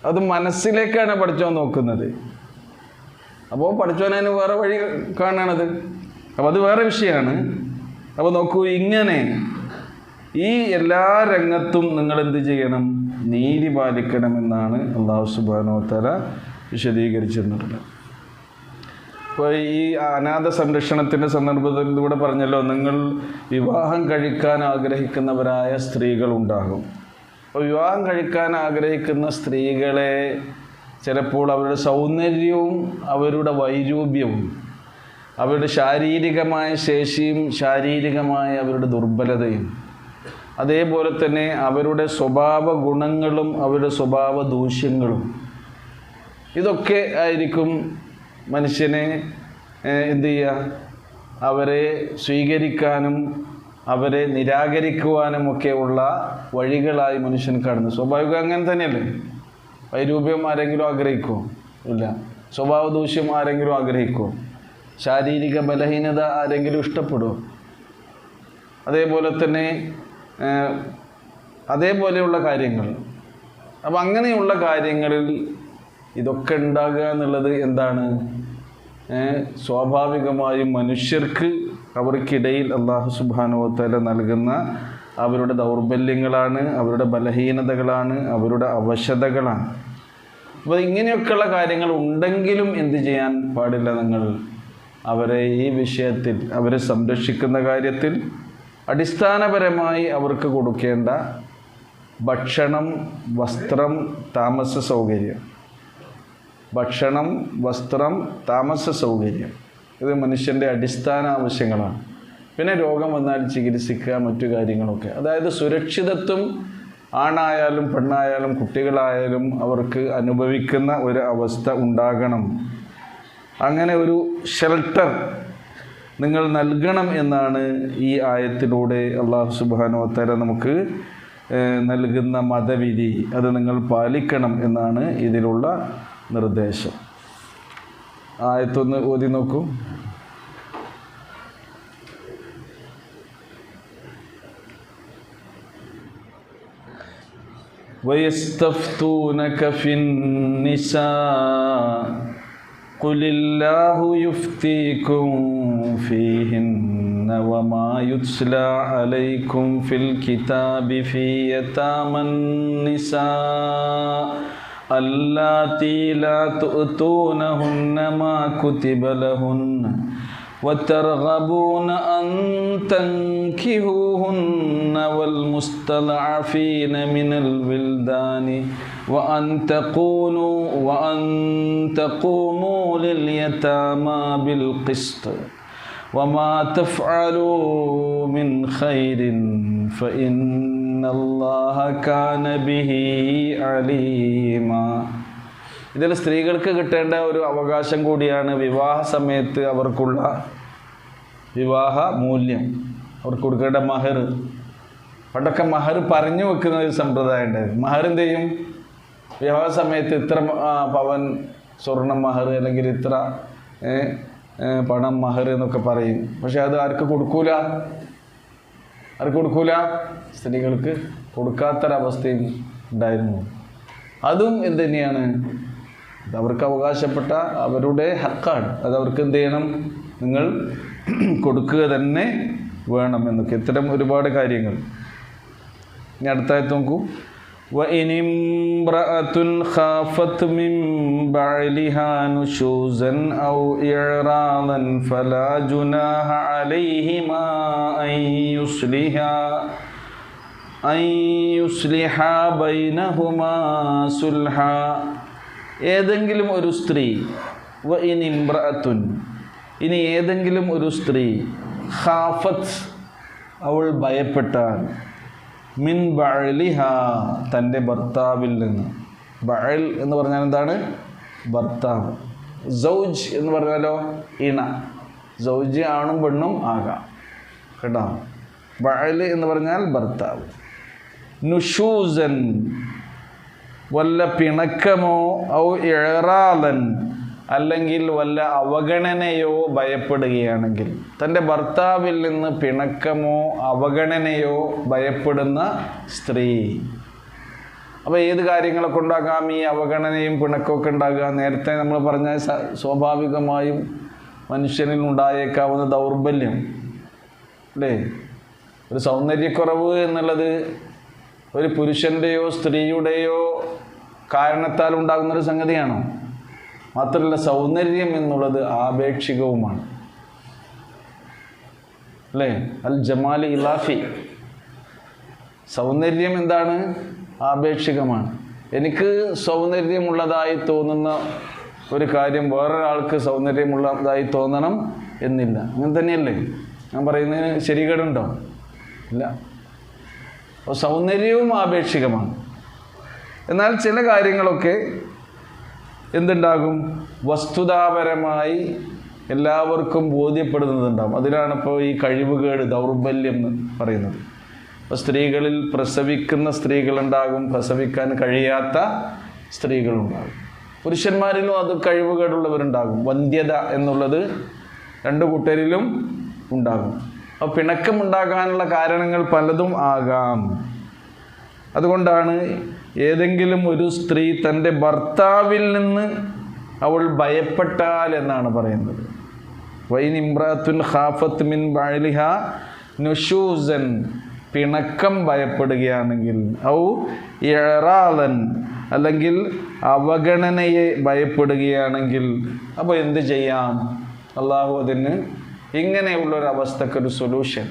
അത് മനസ്സിലേക്കാണ് പഠിച്ചവൻ നോക്കുന്നത്. അപ്പോൾ പഠിച്ചവനതിന് വേറെ വഴി കാണണത്. അപ്പോൾ അത് വേറെ വിഷയമാണ്. അപ്പോൾ നോക്കൂ, ഇങ്ങനെ ഈ എല്ലാ രംഗത്തും നിങ്ങൾ എന്ത് ചെയ്യണം? നീതി പാലിക്കണമെന്നാണ് അല്ലാഹു സുബ്ഹാനഹു വ തആല വിശദീകരിച്ചിട്ടുള്ളത്. അപ്പോൾ ഈ അനാഥ സംരക്ഷണത്തിൻ്റെ സന്ദർഭത്തിലൂടെ പറഞ്ഞല്ലോ, നിങ്ങൾ വിവാഹം കഴിക്കാൻ ആഗ്രഹിക്കുന്നവരായ സ്ത്രീകളുണ്ടാകും. അപ്പോൾ വിവാഹം കഴിക്കാൻ ആഗ്രഹിക്കുന്ന സ്ത്രീകളെ ചിലപ്പോൾ അവരുടെ സൗന്ദര്യവും അവരുടെ വൈരൂപ്യവും അവരുടെ ശാരീരികമായ ശേഷിയും ശാരീരികമായ അവരുടെ ദുർബലതയും അതേപോലെ തന്നെ അവരുടെ സ്വഭാവ ഗുണങ്ങളും അവരുടെ സ്വഭാവ ദൂഷ്യങ്ങളും ഇതൊക്കെ ആയിരിക്കും മനുഷ്യനെ എന്ത് ചെയ്യുക? അവരെ സ്വീകരിക്കാനും അവരെ നിരാകരിക്കുവാനുമൊക്കെ ഉള്ള വഴികളായി മനുഷ്യൻ കാണുന്നു. സ്വാഭാവികം അങ്ങനെ തന്നെയല്ലേ? വൈരൂപ്യം ആരെങ്കിലും ആഗ്രഹിക്കുമോ? ഇല്ല. സ്വഭാവ ദൂഷ്യം ആരെങ്കിലും ആഗ്രഹിക്കുമോ? ശാരീരിക ബലഹീനത ആരെങ്കിലും ഇഷ്ടപ്പെടുമോ? അതേപോലെ തന്നെ അതേപോലെയുള്ള കാര്യങ്ങൾ. അപ്പം അങ്ങനെയുള്ള കാര്യങ്ങളിൽ ഇതൊക്കെ ഉണ്ടാകുക എന്നുള്ളത് എന്താണ്? സ്വാഭാവികമായും മനുഷ്യർക്ക് അവർക്കിടയിൽ അല്ലാഹു സുബ്ഹാനഹു വ തആല നൽകുന്ന അവരുടെ ദൗർബല്യങ്ങളാണ്, അവരുടെ ബലഹീനതകളാണ്, അവരുടെ അവശതകളാണ്. അപ്പോൾ ഇങ്ങനെയൊക്കെയുള്ള കാര്യങ്ങൾ ഉണ്ടെങ്കിലും എന്ത് ചെയ്യാൻ പാടില്ല? നിങ്ങൾ അവരെ ഈ വിഷയത്തിൽ അവരെ സംരക്ഷിക്കുന്ന കാര്യത്തിൽ അടിസ്ഥാനപരമായി അവർക്ക് കൊടുക്കേണ്ട ഭക്ഷണം, വസ്ത്രം, താമസ സൗകര്യം. ഭക്ഷണം, വസ്ത്രം, താമസ സൗകര്യം ഇത് മനുഷ്യൻ്റെ അടിസ്ഥാന ആവശ്യങ്ങളാണ്. പിന്നെ രോഗം വന്നാൽ ചികിത്സിക്കുക, മറ്റു കാര്യങ്ങളൊക്കെ. അതായത് സുരക്ഷിതത്വം ആണായാലും പെണ്ണായാലും കുട്ടികളായാലും അവർക്ക് അനുഭവിക്കുന്ന ഒരു അവസ്ഥ ഉണ്ടാകണം. അങ്ങനെ ഒരു ഷെൽട്ടർ നിങ്ങൾ നൽകണം എന്നാണ് ഈ ആയത്തിലൂടെ അല്ലാഹു സുബ്ഹാനഹു വ തആല നമുക്ക് നൽകുന്ന മതവിധി. അത് നിങ്ങൾ പാലിക്കണം എന്നാണ് ഇതിലുള്ള നിർദ്ദേശം. ആയത്തൊന്ന് ഓതി നോക്കൂ. وَيَسْتَفْتُونَكَ فِي النِّسَاءِ قُلِ اللَّهُ يُفْتِيكُمْ فِيهِنَّ وَمَا يُتْلَى عَلَيْكُمْ فِي الْكِتَابِ فِي يَتَامَى النِّسَاءِ اللَّاتِي لَا تُؤْتُونَهُنَّ مَا كُتِبَ لَهُنَّ وَتَرْغَبُونَ أَن تَنكِحُوهُنَّ وَالْمُسْتَضْعَفِينَ مِنَ الْوِلْدَانِ وَأَن تَقُومُوا لِلْيَتَامَى بِالْقِسْطِ وَمَا تَفْعَلُوا مِنْ خَيْرٍ فَإِنَّ اللَّهَ كَانَ بِهِ عَلِيمًا. ഇതിൽ സ്ത്രീകൾക്ക് കിട്ടേണ്ട ഒരു അവകാശം കൂടിയാണ് വിവാഹ സമയത്ത് അവർക്കുള്ള വിവാഹ മൂല്യം, അവർക്ക് കൊടുക്കേണ്ട മഹർ. പണ്ടൊക്കെ മഹർ പറഞ്ഞു വെക്കുന്ന ഒരു സമ്പ്രദായം ഉണ്ടായിരുന്നു. മഹർ എന്ത് ചെയ്യും? വിവാഹ സമയത്ത് ഇത്ര പവൻ സ്വർണം മഹർ അല്ലെങ്കിൽ ഇത്ര പണം മഹർ എന്നൊക്കെ പറയും. പക്ഷെ അത് ആർക്ക് കൊടുക്കൂല? സ്ത്രീകൾക്ക് കൊടുക്കാത്തൊരവസ്ഥയും ഉണ്ടായിരുന്നു. അതും എന്ത് തന്നെയാണ്? അവർക്ക് അവകാശപ്പെട്ട അവരുടെ ഹക്കാണ്. അത് അവർക്ക് എന്ത് ചെയ്യണം? നിങ്ങൾ കൊടുക്കുക തന്നെ വേണം എന്നൊക്കെ. ഇത്തരം ഒരുപാട് കാര്യങ്ങൾ. ഇനി അടുത്തായിട്ട് നോക്കൂ. وَإِنِ امْرَأَةٌ خَافَتْ مِنْ بَعْلِهَا نُشُوزًا أَوْ إِعْرَاضًا فَلَا جُنَاحَ عَلَيْهِمَا അൻ യുസ്ലിഹ ബൈനഹുമാ സുൽഹ, ഏതെങ്കിലും ഒരു സ്ത്രീ, വ ഇൻ ഇംറഅത്തുൻ, ഇനി ഏതെങ്കിലും ഒരു സ്ത്രീ, ഖാഫത്ത്, അവൾ ഭയപ്പെട്ടാൽ, മിൻ ബഅലിഹ, തൻ്റെ ഭർത്താവിൽ നിന്ന്. ബഅൽ എന്ന് പറഞ്ഞാൽ എന്താണ്? ഭർത്താവ്. സൗജ് എന്ന് പറഞ്ഞാലോ ഇണ. സൗജ് ആണും പെണ്ണും ആകാം കേട്ടോ. ബഅൽ എന്ന് പറഞ്ഞാൽ ഭർത്താവ്. നുഷൂസൻ, വല്ല പിണക്കമോ, ഔ ഇഅറാദൻ, അല്ലെങ്കിൽ വല്ല അവഗണനയോ ഭയപ്പെടുകയാണെങ്കിൽ, തൻ്റെ ഭർത്താവിൽ നിന്ന് പിണക്കമോ അവഗണനയോ ഭയപ്പെടുന്ന സ്ത്രീ. അപ്പോൾ ഏത് കാര്യങ്ങളൊക്കെ ഉണ്ടാകാം ഈ അവഗണനയും പിണക്കമൊക്കെ ഉണ്ടാകുക? നേരത്തെ നമ്മൾ പറഞ്ഞ സ്വാഭാവികമായും മനുഷ്യനിൽ ഉണ്ടായേക്കാവുന്ന ദൗർബല്യം അല്ലേ? ഒരു സൗന്ദര്യക്കുറവ് എന്നുള്ളത് ഒരു പുരുഷൻ്റെയോ സ്ത്രീയുടെയോ കാരണത്താൽ ഉണ്ടാകുന്നൊരു സംഗതിയാണോ? മാത്രമല്ല, സൗന്ദര്യം എന്നുള്ളത് ആപേക്ഷികവുമാണ് അല്ലേ? അൽ ജമാലി ഇലാഫി. സൗന്ദര്യം എന്താണ്? ആപേക്ഷികമാണ്. എനിക്ക് സൗന്ദര്യമുള്ളതായി തോന്നുന്ന ഒരു കാര്യം വേറൊരാൾക്ക് സൗന്ദര്യമുള്ളതായി തോന്നണം എന്നില്ല. അങ്ങനെ തന്നെയല്ലേ? ഞാൻ പറയുന്നതിന് ശരികേടുണ്ടോ? ഇല്ല. അപ്പോൾ സൗന്ദര്യവും ആപേക്ഷികമാണ്. എന്നാൽ ചില കാര്യങ്ങളൊക്കെ എന്തുണ്ടാകും? വസ്തുതാപരമായി എല്ലാവർക്കും ബോധ്യപ്പെടുന്നതുണ്ടാകും. അതിലാണിപ്പോൾ ഈ കഴിവുകേട്, ദൗർബല്യം എന്ന് പറയുന്നത്. അപ്പോൾ സ്ത്രീകളിൽ പ്രസവിക്കുന്ന സ്ത്രീകളുണ്ടാകും, പ്രസവിക്കാൻ കഴിയാത്ത സ്ത്രീകളുണ്ടാകും. പുരുഷന്മാരിലും അത് കഴിവുകേടുള്ളവരുണ്ടാകും. വന്ധ്യത എന്നുള്ളത് രണ്ടു കൂട്ടരിലും ഉണ്ടാകും. അപ്പോൾ പിണക്കമുണ്ടാകാനുള്ള കാരണങ്ങൾ പലതും ആകാം. അതുകൊണ്ടാണ് ഏതെങ്കിലും ഒരു സ്ത്രീ തൻ്റെ ഭർത്താവിൽ നിന്ന് അവൾ ഭയപ്പെട്ടാൽ എന്നാണ് പറയുന്നത്. വൈൻ ഇംറഅത്തുൻ ഖാഫത്ത് മിൻ ബഅലിഹ നുഷൂസൻ, പിണക്കം ഭയപ്പെടുകയാണെങ്കിൽ, ഔ ഇഅറാദൻ, അല്ലെങ്കിൽ അവഗണനയെ ഭയപ്പെടുകയാണെങ്കിൽ, അപ്പോൾ എന്ത് ചെയ്യാം? അള്ളാഹു അതിന് ഇങ്ങനെയുള്ളൊരവസ്ഥക്കൊരു സൊല്യൂഷൻ,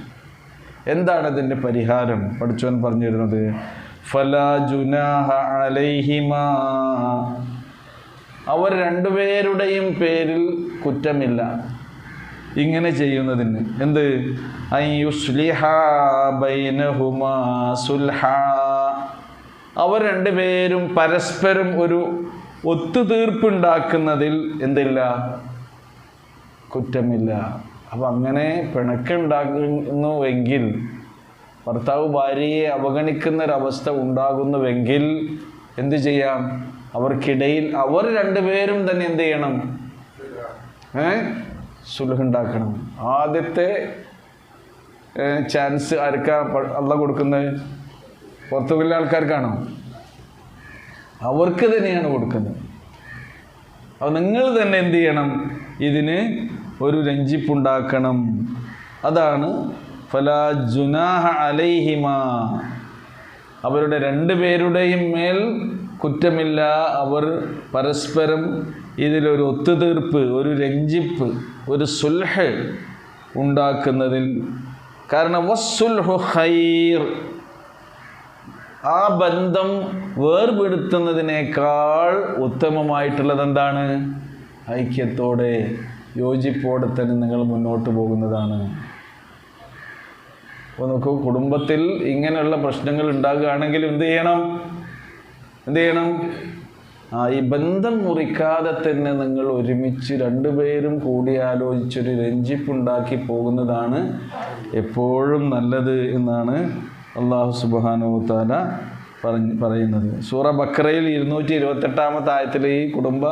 എന്താണ് അതിൻ്റെ പരിഹാരം പഠിച്ചവൻ പറഞ്ഞു തരുന്നത്? ഫലാ ജുനാഹ അലൈഹിമാ, അവർ രണ്ടുപേരുടെയും പേരിൽ കുറ്റമില്ല ഇങ്ങനെ ചെയ്യുന്നതിന്. എന്ത്? അൻ യുസ്ലിഹ ബൈനഹുമാ സുൽഹ, അവർ രണ്ടുപേരും പരസ്പരം ഒരു ഒത്തുതീർപ്പുണ്ടാക്കുന്നതിൽ എന്തില്ല? കുറ്റമില്ല. അപ്പം അങ്ങനെ പിണക്കുണ്ടാകുന്നുവെങ്കിൽ, ഭർത്താവ് ഭാര്യയെ അവഗണിക്കുന്നൊരവസ്ഥ ഉണ്ടാകുന്നുവെങ്കിൽ എന്ത് ചെയ്യാം? അവർക്കിടയിൽ അവർ രണ്ടുപേരും തന്നെ എന്ത് ചെയ്യണം? സുൽഹുണ്ടാക്കണം. ആദ്യത്തെ ചാൻസ് ആർക്കാ അള്ളാഹ് കൊടുക്കുന്നത്? പുറത്തുള്ള ആൾക്കാർക്കാണോ? അവർക്ക് തന്നെയാണ് കൊടുക്കുന്നത്. അപ്പോൾ നിങ്ങൾ തന്നെ എന്ത് ചെയ്യണം? ഇതിന് ഒരു രഞ്ജിപ്പുണ്ടാക്കണം. അതാണ് ഫലാ ജുനാഹ അലൈഹിമാ, അവരുടെ രണ്ടുപേരുടെയും മേൽ കുറ്റമില്ല. അവർ പരസ്പരം ഇതിലൊരു ഒത്തുതീർപ്പ്, ഒരു രഞ്ജിപ്പ്, ഒരു സുൽഹ് ഉണ്ടാക്കുന്നതിൽ. കാരണം വസ്സുൽഹു ഖൈർ, ആ ബന്ധം വേർപെടുത്തുന്നതിനേക്കാൾ ഉത്തമമായിട്ടുള്ളത് എന്താണ്? ഐക്യത്തോടെ യോജിപ്പോടെ തന്നെ നിങ്ങൾ മുന്നോട്ട് പോകുന്നതാണ്. അപ്പോൾ നോക്കൂ, കുടുംബത്തിൽ ഇങ്ങനെയുള്ള പ്രശ്നങ്ങൾ ഉണ്ടാകുകയാണെങ്കിൽ എന്ത് ചെയ്യണം? ഈ ബന്ധം മുറിക്കാതെ തന്നെ നിങ്ങൾ ഒരുമിച്ച് രണ്ടുപേരും കൂടിയാലോചിച്ചൊരു രഞ്ജിപ്പുണ്ടാക്കി പോകുന്നതാണ് എപ്പോഴും നല്ലത് എന്നാണ് അല്ലാഹു സുബ്ഹാനഹു വ തആല പറയുന്നത്. സൂറ ബഖറയിൽ 228-ാമത്തെ ആയത്തിൽ ഈ കുടുംബ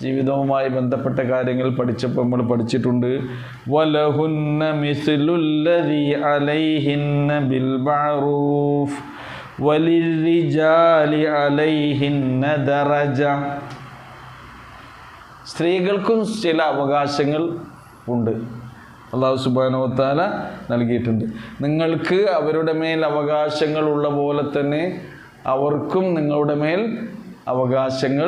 ജീവിതവുമായി ബന്ധപ്പെട്ട കാര്യങ്ങൾ പഠിച്ചപ്പോൾ നമ്മൾ പഠിച്ചിട്ടുണ്ട്. വലഹുന്ന മിസ്ലുല്ലദീ അലൈഹിന്ന ബിൽ മഅറൂഫ് വലിർരിജാലി അലൈഹിന്ന ദറജ, സ്ത്രീകൾക്കും ചില അവകാശങ്ങൾ ഉണ്ട്, അല്ലാഹു സുബ്ഹാനഹു വ തആല നൽകിയിട്ടുണ്ട്. നിങ്ങൾക്ക് അവരുടെ മേൽ അവകാശങ്ങൾ ഉള്ള പോലെ തന്നെ അവർക്കും നിങ്ങളുടെ മേൽ അവകാശങ്ങൾ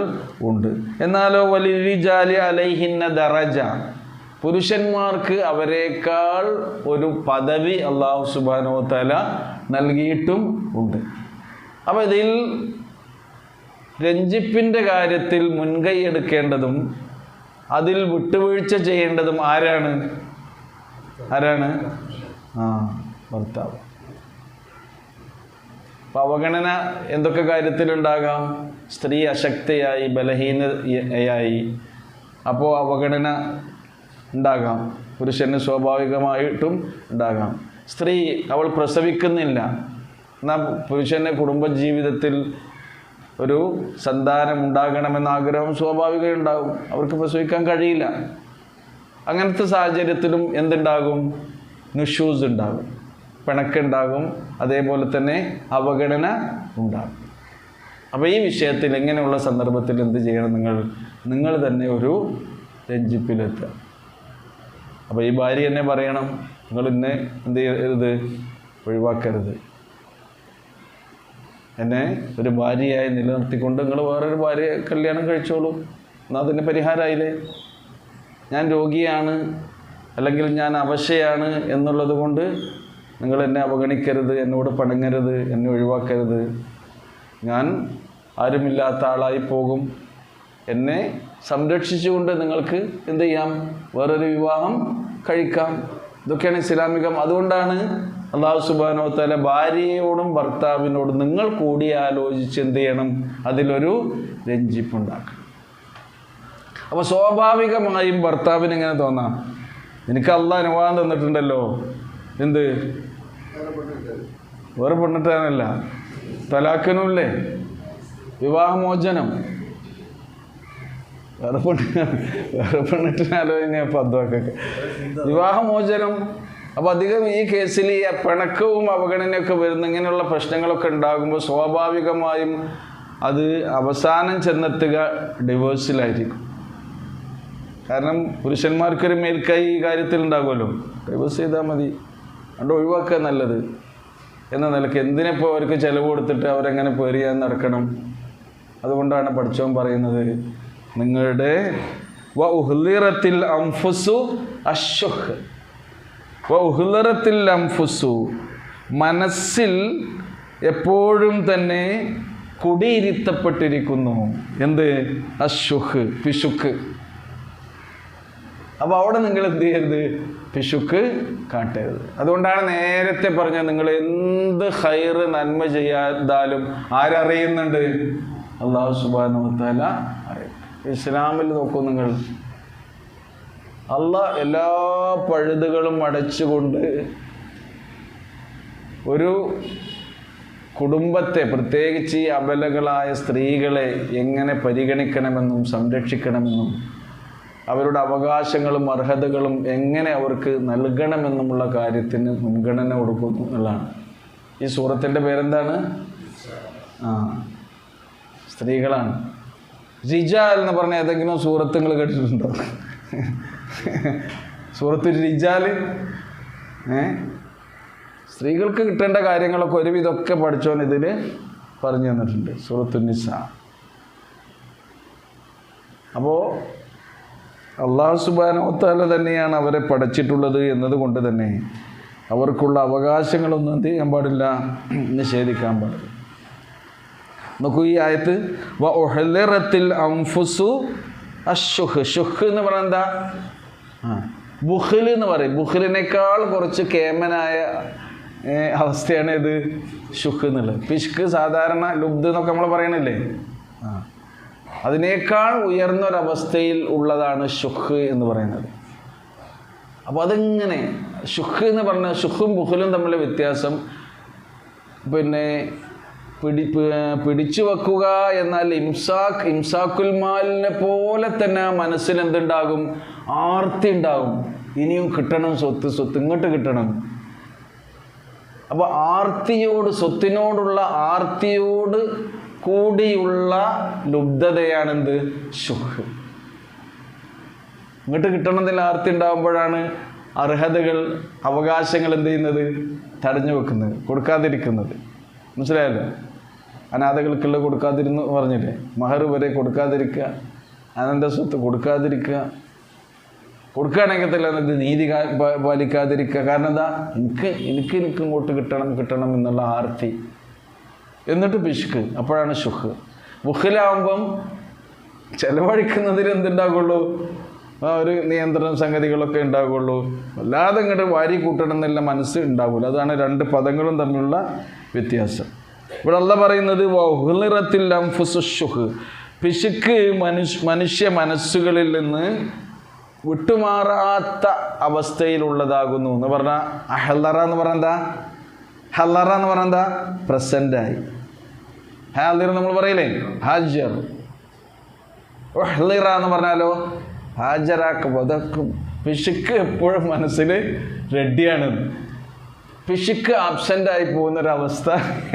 ഉണ്ട്. എന്നാലോ വലിർരിജാലി അലൈഹിന്ന ദറജ, പുരുഷന്മാർക്ക് അവരെക്കാൾ ഒരു പദവി അല്ലാഹു സുബ്ഹാനഹു വ തആല നൽകിയിട്ടും ഉണ്ട്. അപ്പോൾ ഇതിൽ രഞ്ജിപ്പിൻ്റെ കാര്യത്തിൽ മുൻകൈ എടുക്കേണ്ടതും അതിൽ വിട്ടുവീഴ്ച ചെയ്യേണ്ടതും ആരാണ്? ഭർത്താവ്. അപ്പം അവഗണന എന്തൊക്കെ കാര്യത്തിലുണ്ടാകാം? സ്ത്രീ അശക്തയായി, ബലഹീനയായി, അപ്പോൾ അവഗണന ഉണ്ടാകാം. പുരുഷന് സ്വാഭാവികമായിട്ടും ഉണ്ടാകാം. സ്ത്രീ അവൾ പ്രസവിക്കുന്നില്ല, എന്നാൽ പുരുഷൻ്റെ കുടുംബജീവിതത്തിൽ ഒരു സന്താനം ഉണ്ടാകണമെന്ന ആഗ്രഹം സ്വാഭാവികം ഉണ്ടാകും. അവർക്ക് പ്രസവിക്കാൻ കഴിയില്ല. അങ്ങനത്തെ സാഹചര്യത്തിലും എന്തുണ്ടാകും? നുഷൂസ് ഉണ്ടാകും, പിണക്കുണ്ടാകും, അതേപോലെ തന്നെ അവഗണന ഉണ്ടാകും. അപ്പോൾ ഈ വിഷയത്തിൽ ഇങ്ങനെയുള്ള സന്ദർഭത്തിൽ എന്ത് ചെയ്യണം? നിങ്ങൾ തന്നെ ഒരു രഞ്ജിപ്പിലെത്തുക. അപ്പോൾ ഈ ഭാര്യ എന്നെ പറയണം, നിങ്ങൾ എന്നെ എന്ത് ചെയ്യരുത്, ഒഴിവാക്കരുത്. എന്നെ ഒരു ഭാര്യയായി നിലനിർത്തിക്കൊണ്ട് നിങ്ങൾ വേറൊരു ഭാര്യ കല്യാണം കഴിച്ചോളൂ, എന്നാൽ അതിന് പരിഹാരമായില്ലേ? ഞാൻ രോഗിയാണ് അല്ലെങ്കിൽ ഞാൻ അവശയാണ് എന്നുള്ളത് കൊണ്ട് നിങ്ങൾ എന്നെ അവഗണിക്കരുത്, എന്നോട് പണങ്ങരുത്, എന്നെ ഒഴിവാക്കരുത്. ഞാൻ ആരുമില്ലാത്ത ആളായി പോകും. എന്നെ സംരക്ഷിച്ചുകൊണ്ട് നിങ്ങൾക്ക് എന്ത് ചെയ്യാം? വേറൊരു വിവാഹം കഴിക്കാം. ഇതൊക്കെയാണ് ഇസ്ലാമികം. അതുകൊണ്ടാണ് അല്ലാഹു സുബ്ഹാനഹു വ തആല ഭാര്യയോടും ഭർത്താവിനോടും നിങ്ങൾ കൂടിയാലോചിച്ച് എന്ത് ചെയ്യണം? അതിലൊരു രഞ്ജിപ്പുണ്ടാക്കണം. അപ്പോൾ സ്വാഭാവികമായും ഭർത്താവിന് എങ്ങനെ തോന്നാം? എനിക്ക് അല്ലാഹ് അനുവാദം തന്നിട്ടുണ്ടല്ലോ, എന്ത് വേറെ പെണ്ണിട്ടാനല്ല, തലാഖിനുമില്ലേ, വിവാഹമോചനം, വേറെ പെണ്ണിട്ടാലോ ഇനി പദ്വാക്കൊക്കെ വിവാഹമോചനം. അപ്പോൾ അധികം ഈ കേസിൽ ഈ പിണക്കവും അവഗണനയൊക്കെ വരുന്ന ഇങ്ങനെയുള്ള പ്രശ്നങ്ങളൊക്കെ ഉണ്ടാകുമ്പോൾ സ്വാഭാവികമായും അത് അവസാനം ചെന്നെത്തുക ഡിവോഴ്സിലായിരിക്കും. കാരണം പുരുഷന്മാർക്കൊരു മേൽക്കൈ ഈ കാര്യത്തിൽ ഉണ്ടാകുമല്ലോ, ഡിവോഴ്സ് ചെയ്താൽ മതി, അതുകൊണ്ട് ഒഴിവാക്കുക നല്ലത് എന്ന നിലയ്ക്ക് എന്തിനെപ്പോൾ അവർക്ക് ചിലവ് കൊടുത്തിട്ട് അവരെങ്ങനെ പേറിയാൻ നടക്കണം? അതുകൊണ്ടാണ് പഠിച്ചവൻ പറയുന്നത്, നിങ്ങളുടെ വ ഉഹ്ലിറത്തിൽ അൻഫുസു അശ്ശുഹ്, വ ഉഹ്ലിറത്തിൽ അൻഫുസു, മനസ്സിൽ എപ്പോഴും തന്നെ കുടിയിരുത്തപ്പെട്ടിരിക്കുന്നു എന്ത്? അശ്ശുഹ്, പിശുക്ക്. അപ്പോൾ അവിടെ നിങ്ങൾ എന്ത് ചെയ്യരുത്? പിശുക്ക് കാട്ടരുത്. അതുകൊണ്ടാണ് നേരത്തെ പറഞ്ഞത്, നിങ്ങൾ എന്ത് ഖൈറ് നന്മ ചെയ്യാതാലും ആരറിയുന്നുണ്ട്? അല്ലാഹു സുബ്ഹാനഹു വ തആല അറിയും. ഇസ്ലാമിൽ നോക്കൂ നിങ്ങൾ, അല്ലാഹ് എല്ലാ പഴുതുകളും അടച്ചുകൊണ്ട് ഒരു കുടുംബത്തെ, പ്രത്യേകിച്ച് ഈ അബലകളായ സ്ത്രീകളെ എങ്ങനെ പരിഗണിക്കണമെന്നും സംരക്ഷിക്കണമെന്നും അവരുടെ അവകാശങ്ങളും അർഹതകളും എങ്ങനെ അവർക്ക് നൽകണമെന്നുമുള്ള കാര്യത്തിന് മുൻഗണന കൊടുക്കുന്നു എന്നുള്ളതാണ്. ഈ സൂറത്തിൻ്റെ പേരെന്താണ്? സ്ത്രീകളാണ്. റിജാൽ എന്ന് പറഞ്ഞ ഏതെങ്കിലും സൂറത്ത് നിങ്ങൾ കേട്ടിട്ടുണ്ടോ? സൂറത്ത് റിജാൽ. സ്ത്രീകൾക്ക് കിട്ടേണ്ട കാര്യങ്ങളൊക്കെ ഒരുവിധമൊക്കെ പഠിച്ചോൻ ഇതിൽ പറഞ്ഞു തന്നിട്ടുണ്ട്, സൂറത്തു നിസാ. അപ്പോൾ അല്ലാഹു സുബ്ഹാനഹു വ തആല തന്നെയാണ് അവരെ പഠിച്ചിട്ടുള്ളത് എന്നതുകൊണ്ട് തന്നെ അവർക്കുള്ള അവകാശങ്ങളൊന്നും എന്ത് ചെയ്യാൻ പാടില്ല, നിഷേധിക്കാൻ പാടില്ല. നോക്കൂ ഈ ആയത്ത്, വ ഉഹ്ലിറത്തിൽ അൻഫുസു അശ്ശുഹ്. ഷുഹ് എന്ന് പറഞ്ഞാൽ എന്താ? ബുഖിൽ എന്ന് പറയും. ബുഖിലിനേക്കാൾ കുറച്ച് കേമനായ അവസ്ഥയാണ് ഇത് ഷുഹ് എന്നുള്ളത്. പിഷ്ക് സാധാരണ ലുബ്ദ് എന്നൊക്കെ നമ്മൾ പറയണില്ലേ, അതിനേക്കാൾ ഉയർന്നൊരവസ്ഥയിൽ ഉള്ളതാണ് ഷുഹ് എന്ന് പറയുന്നത്. അപ്പോൾ അതിങ്ങനെ ഷുഹ് എന്ന് പറഞ്ഞാൽ ഷുഹും ബുഖലും തമ്മിലുള്ള വ്യത്യാസം, പിന്നെ പിടിച്ചു വെക്കുക എന്നാൽ ഇംസാക്കുൽ മാലിനെ പോലെ തന്നെ മനസ്സിൽ എന്തുണ്ടാകും? ആർത്തി ഉണ്ടാകും. ഇനിയും കിട്ടണം, സ്വത്ത് ഇങ്ങോട്ട് കിട്ടണം. അപ്പോൾ ആർത്തിയോട്, സ്വത്തിനോടുള്ള ആർത്തിയോട് കൂടിയുള്ള ലുബ്ധതയാണെന്ത്? ഷുഹ്. ഇങ്ങോട്ട് കിട്ടണമെന്നതിൽ ആർത്തി ഉണ്ടാകുമ്പോഴാണ് അർഹതകൾ, അവകാശങ്ങൾ എന്ത് ചെയ്യുന്നത്? തടഞ്ഞു വെക്കുന്നത്, കൊടുക്കാതിരിക്കുന്നത്. മനസ്സിലായല്ലോ? അനാഥകൾക്കുള്ള കൊടുക്കാതിരുന്നു പറഞ്ഞില്ലേ, മഹർ വരെ കൊടുക്കാതിരിക്കുക, അനന്ത സ്വത്ത് കൊടുക്കാതിരിക്കുക, കൊടുക്കുകയാണെങ്കിൽ തന്നെ അത് നീതി പാലിക്കാതിരിക്കുക. കാരണം എന്താ, എനിക്ക് ഇങ്ങോട്ട് കിട്ടണം എന്നുള്ള ആർത്തി. എന്നിട്ട് പിശുക്ക്, അപ്പോഴാണ് ശുഹ്. ബുഖിലാവുമ്പം ചെലവഴിക്കുന്നതിൽ എന്തുണ്ടാകുള്ളൂ, ഒരു നിയന്ത്രണ സംഗതികളൊക്കെ ഉണ്ടാകുള്ളൂ. അല്ലാതെ ഇങ്ങോട്ട് വാരി കൂട്ടണം എന്നുള്ള മനസ്സ് ഉണ്ടാകില്ല. അതാണ് രണ്ട് പദങ്ങളും തമ്മിലുള്ള വ്യത്യാസം. ഇവിടെ അല്ലാഹ് പറയുന്നത് വഹുളിറത്തിൽ അൻഫുസുശുഹ്, പിശുക്ക് മനുഷ്യ മനസ്സുകളിൽ നിന്ന് വിട്ടുമാറാത്ത അവസ്ഥയിലുള്ളതാകുന്നു എന്ന് പറഞ്ഞാൽ ഹല്ലറ എന്ന് പറഞ്ഞാൽ എന്താ? ഹല്ലറ എന്ന് പറഞ്ഞാൽ എന്താ? പ്രസൻ്റായി. ഹാലിർ നമ്മൾ പറയില്ലേ, ഹാജർ. ഹലിറ എന്ന് പറഞ്ഞാലോ ഹാജരാക്കും. അതൊക്കെ പിശുക്ക് എപ്പോഴും മനസ്സിൽ റെഡിയാണ്. പിശുക്ക് ആബ്സെൻ്റായി പോകുന്നൊരവസ്ഥ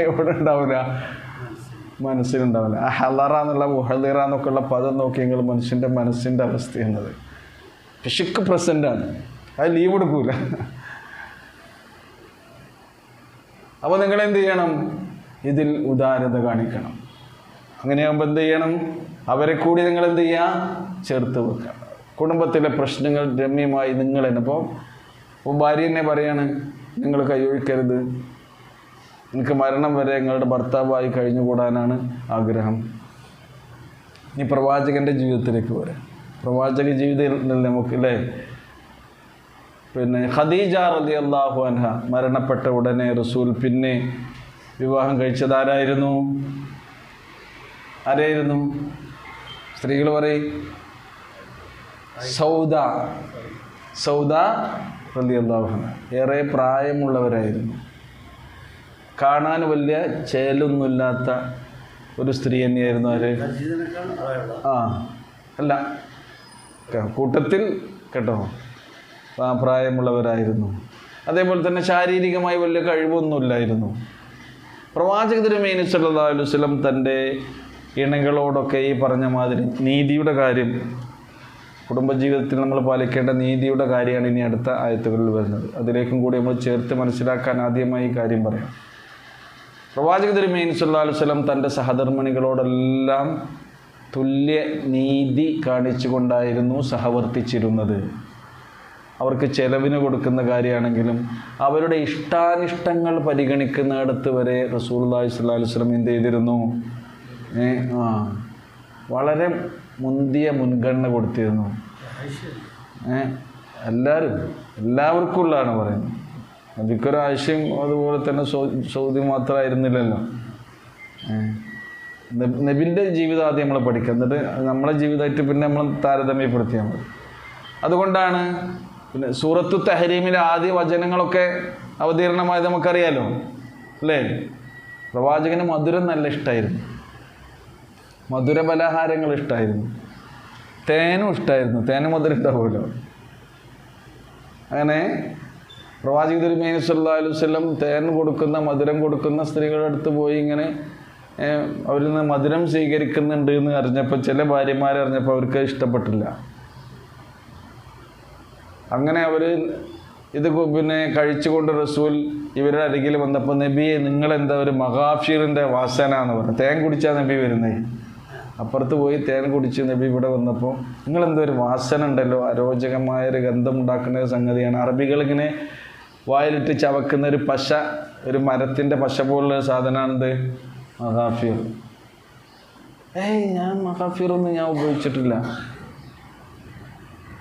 എവിടെ ഉണ്ടാവില്ല, മനസ്സിലുണ്ടാവില്ല. ആ ഹലറ എന്നുള്ള ഹലിറ എന്നൊക്കെയുള്ള പദം നോക്കിയെങ്കിൽ മനുഷ്യൻ്റെ മനസ്സിൻ്റെ അവസ്ഥയാണത്. പിശുക്ക് പ്രസൻ്റാണ്, അത് ലീവ് എടുക്കൂല. അപ്പോൾ നിങ്ങൾ എന്ത് ചെയ്യണം? ഇതിൽ ഉദാരത കാണിക്കണം. അങ്ങനെയാകുമ്പോൾ എന്ത് ചെയ്യണം? അവരെ കൂടി നിങ്ങൾ എന്ത് ചെയ്യുക? ചേർത്ത് വെക്കുക. കുടുംബത്തിലെ പ്രശ്നങ്ങൾ രമ്യമായി നിങ്ങൾ തന്നെ. ഇപ്പോൾ ഭാര്യ തന്നെ പറയാണ്, നിങ്ങൾ കൈയൊഴിക്കരുത്, എനിക്ക് മരണം വരെ നിങ്ങളുടെ ഭർത്താവായി കഴിഞ്ഞുകൂടാനാണ് ആഗ്രഹം. ഇനി പ്രവാചകൻ്റെ ജീവിതത്തിലേക്ക് വരാം. പ്രവാചക ജീവിതത്തിൽ നമുക്ക് അല്ലേ, പിന്നെ ഖദീജ റളിയല്ലാഹു അൻഹ മരണപ്പെട്ട ഉടനെ റസൂൽ പിന്നെ വിവാഹം കഴിച്ചത് ആരായിരുന്നു? സ്ത്രീകൾ പറയും, സൗദ റളിയല്ലാഹു അൻഹ. ഏറെ പ്രായമുള്ളവരായിരുന്നു, കാണാൻ വലിയ ചേലൊന്നുമില്ലാത്ത ഒരു സ്ത്രീ തന്നെയായിരുന്നു. ആര്? അല്ല, കൂട്ടത്തിൽ കേട്ടോ, പ്രായമുള്ളവരായിരുന്നു. അതേപോലെ തന്നെ ശാരീരികമായി വലിയ കഴിവൊന്നുമില്ലായിരുന്നു. പ്രവാചക തിരുമേനി സല്ലല്ലാഹു അലൈഹി വസല്ലം തൻ്റെ ഇണകളോടൊക്കെ ഈ പറഞ്ഞ മാതിരി നീതിയുടെ കാര്യം, കുടുംബജീവിതത്തിൽ നമ്മൾ പാലിക്കേണ്ട നീതിയുടെ കാര്യമാണ് ഇനി അടുത്ത ആയത്തുകളിൽ വരുന്നത്. അതിലേക്കും കൂടി നമ്മൾ ചേർത്ത് മനസ്സിലാക്കാൻ ആദ്യമായി ഈ കാര്യം പറയാം. പ്രവാചക തിരുമേനി സല്ലല്ലാഹു അലൈഹി വസല്ലം തൻ്റെ സഹധർമ്മിണികളോടെല്ലാം തുല്യ നീതി കാണിച്ചുകൊണ്ടായിരുന്നു സഹവർത്തിച്ചിരുന്നത്. അവർക്ക് ചെലവിന് കൊടുക്കുന്ന കാര്യമാണെങ്കിലും അവരുടെ ഇഷ്ടാനിഷ്ടങ്ങൾ പരിഗണിക്കുന്നിടത്ത് വരെ റസൂലുള്ളാഹി സ്വല്ലല്ലാഹു അലൈഹി വസല്ലം എന്ത് ചെയ്തിരുന്നു? വളരെ മുൻഗണന കൊടുത്തിരുന്നു. എല്ലാവർക്കും ഉള്ളതാണ് പറയുന്നത്. നബിക്കൊരു ആശയം അതുപോലെ തന്നെ സൗദി മാത്രമായിരുന്നില്ലല്ലോ. നബിൻ്റെ ജീവിതം ആദ്യം നമ്മൾ പഠിക്കുക, എന്നിട്ട് നമ്മളെ ജീവിതമായിട്ട് പിന്നെ നമ്മൾ താരതമ്യപ്പെടുത്തിയാൽ മതി. അതുകൊണ്ടാണ് പിന്നെ സൂറത്തു തഹരീമിലെ ആദ്യ വചനങ്ങളൊക്കെ അവതീർണമായത് നമുക്കറിയാലോ അല്ലേ. പ്രവാചകന് മധുരം നല്ല ഇഷ്ടമായിരുന്നു, മധുര പലഹാരങ്ങൾ ഇഷ്ടമായിരുന്നു, തേനും ഇഷ്ടമായിരുന്നു. തേനും മധുരം ഉണ്ടാവുമല്ലോ. അങ്ങനെ പ്രവാചക തിരുമേനി സല്ലല്ലാഹു അലൈഹി വസല്ലം തേൻ കൊടുക്കുന്ന, മധുരം കൊടുക്കുന്ന സ്ത്രീകളുടെ അടുത്ത് പോയി ഇങ്ങനെ അവരിൽ നിന്ന് മധുരം സ്വീകരിക്കുന്നുണ്ട് എന്ന് അറിഞ്ഞപ്പോൾ, ചില ഭാര്യമാരറിഞ്ഞപ്പോൾ അവർക്ക് ഇഷ്ടപ്പെട്ടില്ല. അങ്ങനെ അവർ ഇത് പിന്നെ കഴിച്ചുകൊണ്ട് റസൂൽ ഇവരുടെ അരികിൽ വന്നപ്പോൾ, നബിയെ നിങ്ങളെന്താ ഒരു മഗാഫിറിൻ്റെ വാസന എന്ന് പറഞ്ഞു. തേൻ കുടിച്ചാൽ നബി വരുന്നേ. അപ്പുറത്ത് പോയി തേൻ കുടിച്ച് നബി ഇവിടെ വന്നപ്പോൾ, നിങ്ങളെന്തോ ഒരു വാസന ഉണ്ടല്ലോ, അരോചകമായൊരു ഗന്ധമുണ്ടാക്കുന്ന ഒരു സംഗതിയാണ്. അറബികളിങ്ങനെ വായിലിട്ട് ചവക്കുന്ന ഒരു പശ, ഒരു മരത്തിൻ്റെ പശ പോലുള്ള സാധനമാണിത് മഗാഫിർ. ഞാൻ മഗാഫിറൊന്നും ഞാൻ ഉപയോഗിച്ചിട്ടില്ല.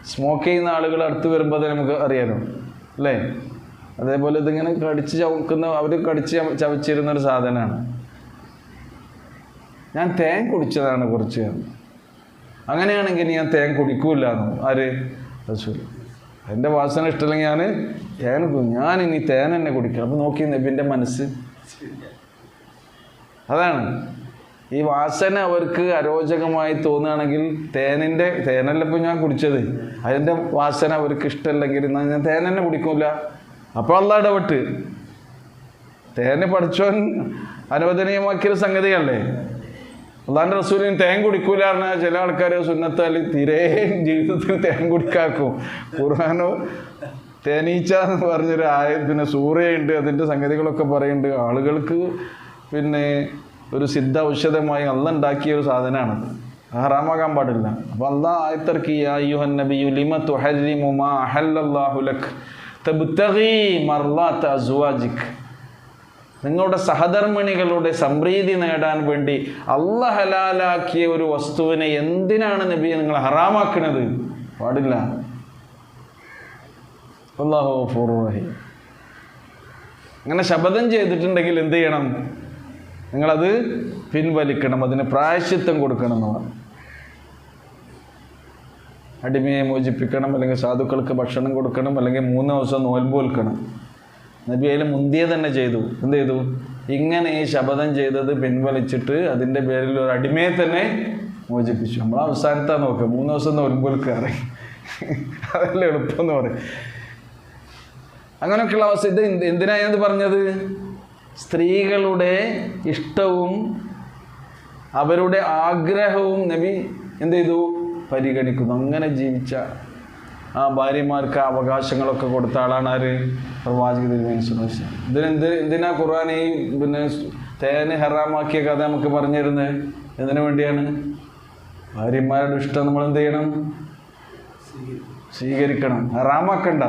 സ്മോക്ക് ചെയ്യുന്ന ആളുകൾ അടുത്ത് വരുമ്പോൾ അത് നമുക്ക് അറിയാലോ അല്ലേ. അതേപോലെ ഇതിങ്ങനെ കടിച്ച് ചവക്കുന്ന, അവർ കടിച്ച് ചവച്ചിരുന്നൊരു സാധനമാണ്. ഞാൻ തേൻ കുടിച്ചതാണ് കുറച്ച്. അങ്ങനെയാണെങ്കിൽ ഞാൻ തേൻ കുടിക്കൂല എന്ന് ആര്? റസൂൽ. എൻ്റെ വാസന ഇഷ്ടമല്ലെങ്കിൽ ഞാൻ ഇനി തേൻ തന്നെ കുടിക്കണം. അപ്പോൾ നോക്കി നബിൻ്റെ മനസ്സ് അതാണ്. ഈ വാസന അവർക്ക് അരോചകമായി തോന്നുകയാണെങ്കിൽ തേനല്ല ഇപ്പോൾ ഞാൻ കുടിച്ചത്, അതിൻ്റെ വാസന അവർക്ക് ഇഷ്ടമല്ലെങ്കിൽ ഞാൻ തേൻ തന്നെ കുടിക്കൂല. അപ്പോൾ അള്ളാഹ് ഇടപെട്ട് തേനെ പഠിച്ചോൻ അനുവദനീയമാക്കിയൊരു സംഗതിയല്ലേ. അള്ളാഹിൻ്റെ റസൂലിന് തേൻ കുടിക്കൂല പറഞ്ഞാൽ ചില ആൾക്കാർ സുന്നത്താൽ തീരെ ജീവിതത്തിൽ തേൻ കുടിക്കാക്കും. ഖുർആനോ തേനീച്ച എന്ന് പറഞ്ഞൊരു പിന്നെ സൂറയുണ്ട്, അതിൻ്റെ സംഗതികളൊക്കെ പറയുന്നുണ്ട്. ആളുകൾക്ക് പിന്നെ ഒരു സിദ്ധ ഔഷധമായി അള്ളാഹ് ഉണ്ടാക്കിയ ഒരു സാധനമാണത്. ഹറാമാകാൻ പാടില്ല. അപ്പോൾ അല്ലാഹ് ആയത്തിറക്കി, യാ അയ്യുഹൻ നബിയ്യു ലിമ തുഹർരിമു മാ അഹല്ലല്ലാഹു ലക് തബ്തഗി മർളാത അസ്വാജിക്. നിങ്ങളുടെ സഹധർമ്മിണികളുടെ സംപ്രീതി നേടാൻ വേണ്ടി അല്ലാഹ് ഹലാലാക്കിയ ഒരു വസ്തുവിനെ എന്തിനാണ് നബി നിങ്ങൾ ഹറാമാക്കുന്നത്? പാടില്ല. അല്ലാഹു ഗഫൂറുർ റഹീം. അങ്ങനെ ശപഥം ചെയ്തിട്ടുണ്ടെങ്കിൽ എന്ത് ചെയ്യണം? നിങ്ങളത് പിൻവലിക്കണം, അതിന് പ്രായശ്ചിത്തം കൊടുക്കണം എന്ന് പറഞ്ഞു. അടിമയെ മോചിപ്പിക്കണം, അല്ലെങ്കിൽ സാധുക്കൾക്ക് ഭക്ഷണം കൊടുക്കണം, അല്ലെങ്കിൽ 3 ദിവസം നോൽമ്പ് വിൽക്കണം. നബി അതിൽ മുന്തിയ തന്നെ ചെയ്തു. എന്ത് ചെയ്തു? ഇങ്ങനെ ഈ ശപഥം ചെയ്തത് പിൻവലിച്ചിട്ട് അതിൻ്റെ പേരിൽ ഒരു അടിമയെ തന്നെ മോചിപ്പിച്ചു. നമ്മൾ അവസാനത്താണ് നോക്കുക, 3 ദിവസം നോൽമ്പ് വിൽക്കാറ്, അതല്ല എളുപ്പം എന്ന് പറയും. അങ്ങനെയൊക്കെയുള്ള അവസ്ഥ. ഇത് എന്തിനാണ് ഞാനത് പറഞ്ഞത്? സ്ത്രീകളുടെ ഇഷ്ടവും അവരുടെ ആഗ്രഹവും നബി എന്ത് ചെയ്തു? പരിഗണിക്കുന്നു. അങ്ങനെ ജീവിച്ച ആ ഭാര്യമാർക്ക് അവകാശങ്ങളൊക്കെ കൊടുത്ത ആളാണ് ആര്? പ്രവാചക തിരുമേനി സ്വല്ലല്ലാഹു അലൈഹി വസല്ലം. എന്തിനാ ഖുർആൻ ഈ തേന് ഹറാമാക്കിയ കഥ നമുക്ക് പറഞ്ഞു തരുന്നത്? എന്തിനു വേണ്ടിയാണ്? ഭാര്യമാരുടെ ഇഷ്ടം നമ്മൾ എന്ത് ചെയ്യണം? സ്വീകരിക്കണം, ഹറാമാക്കണ്ട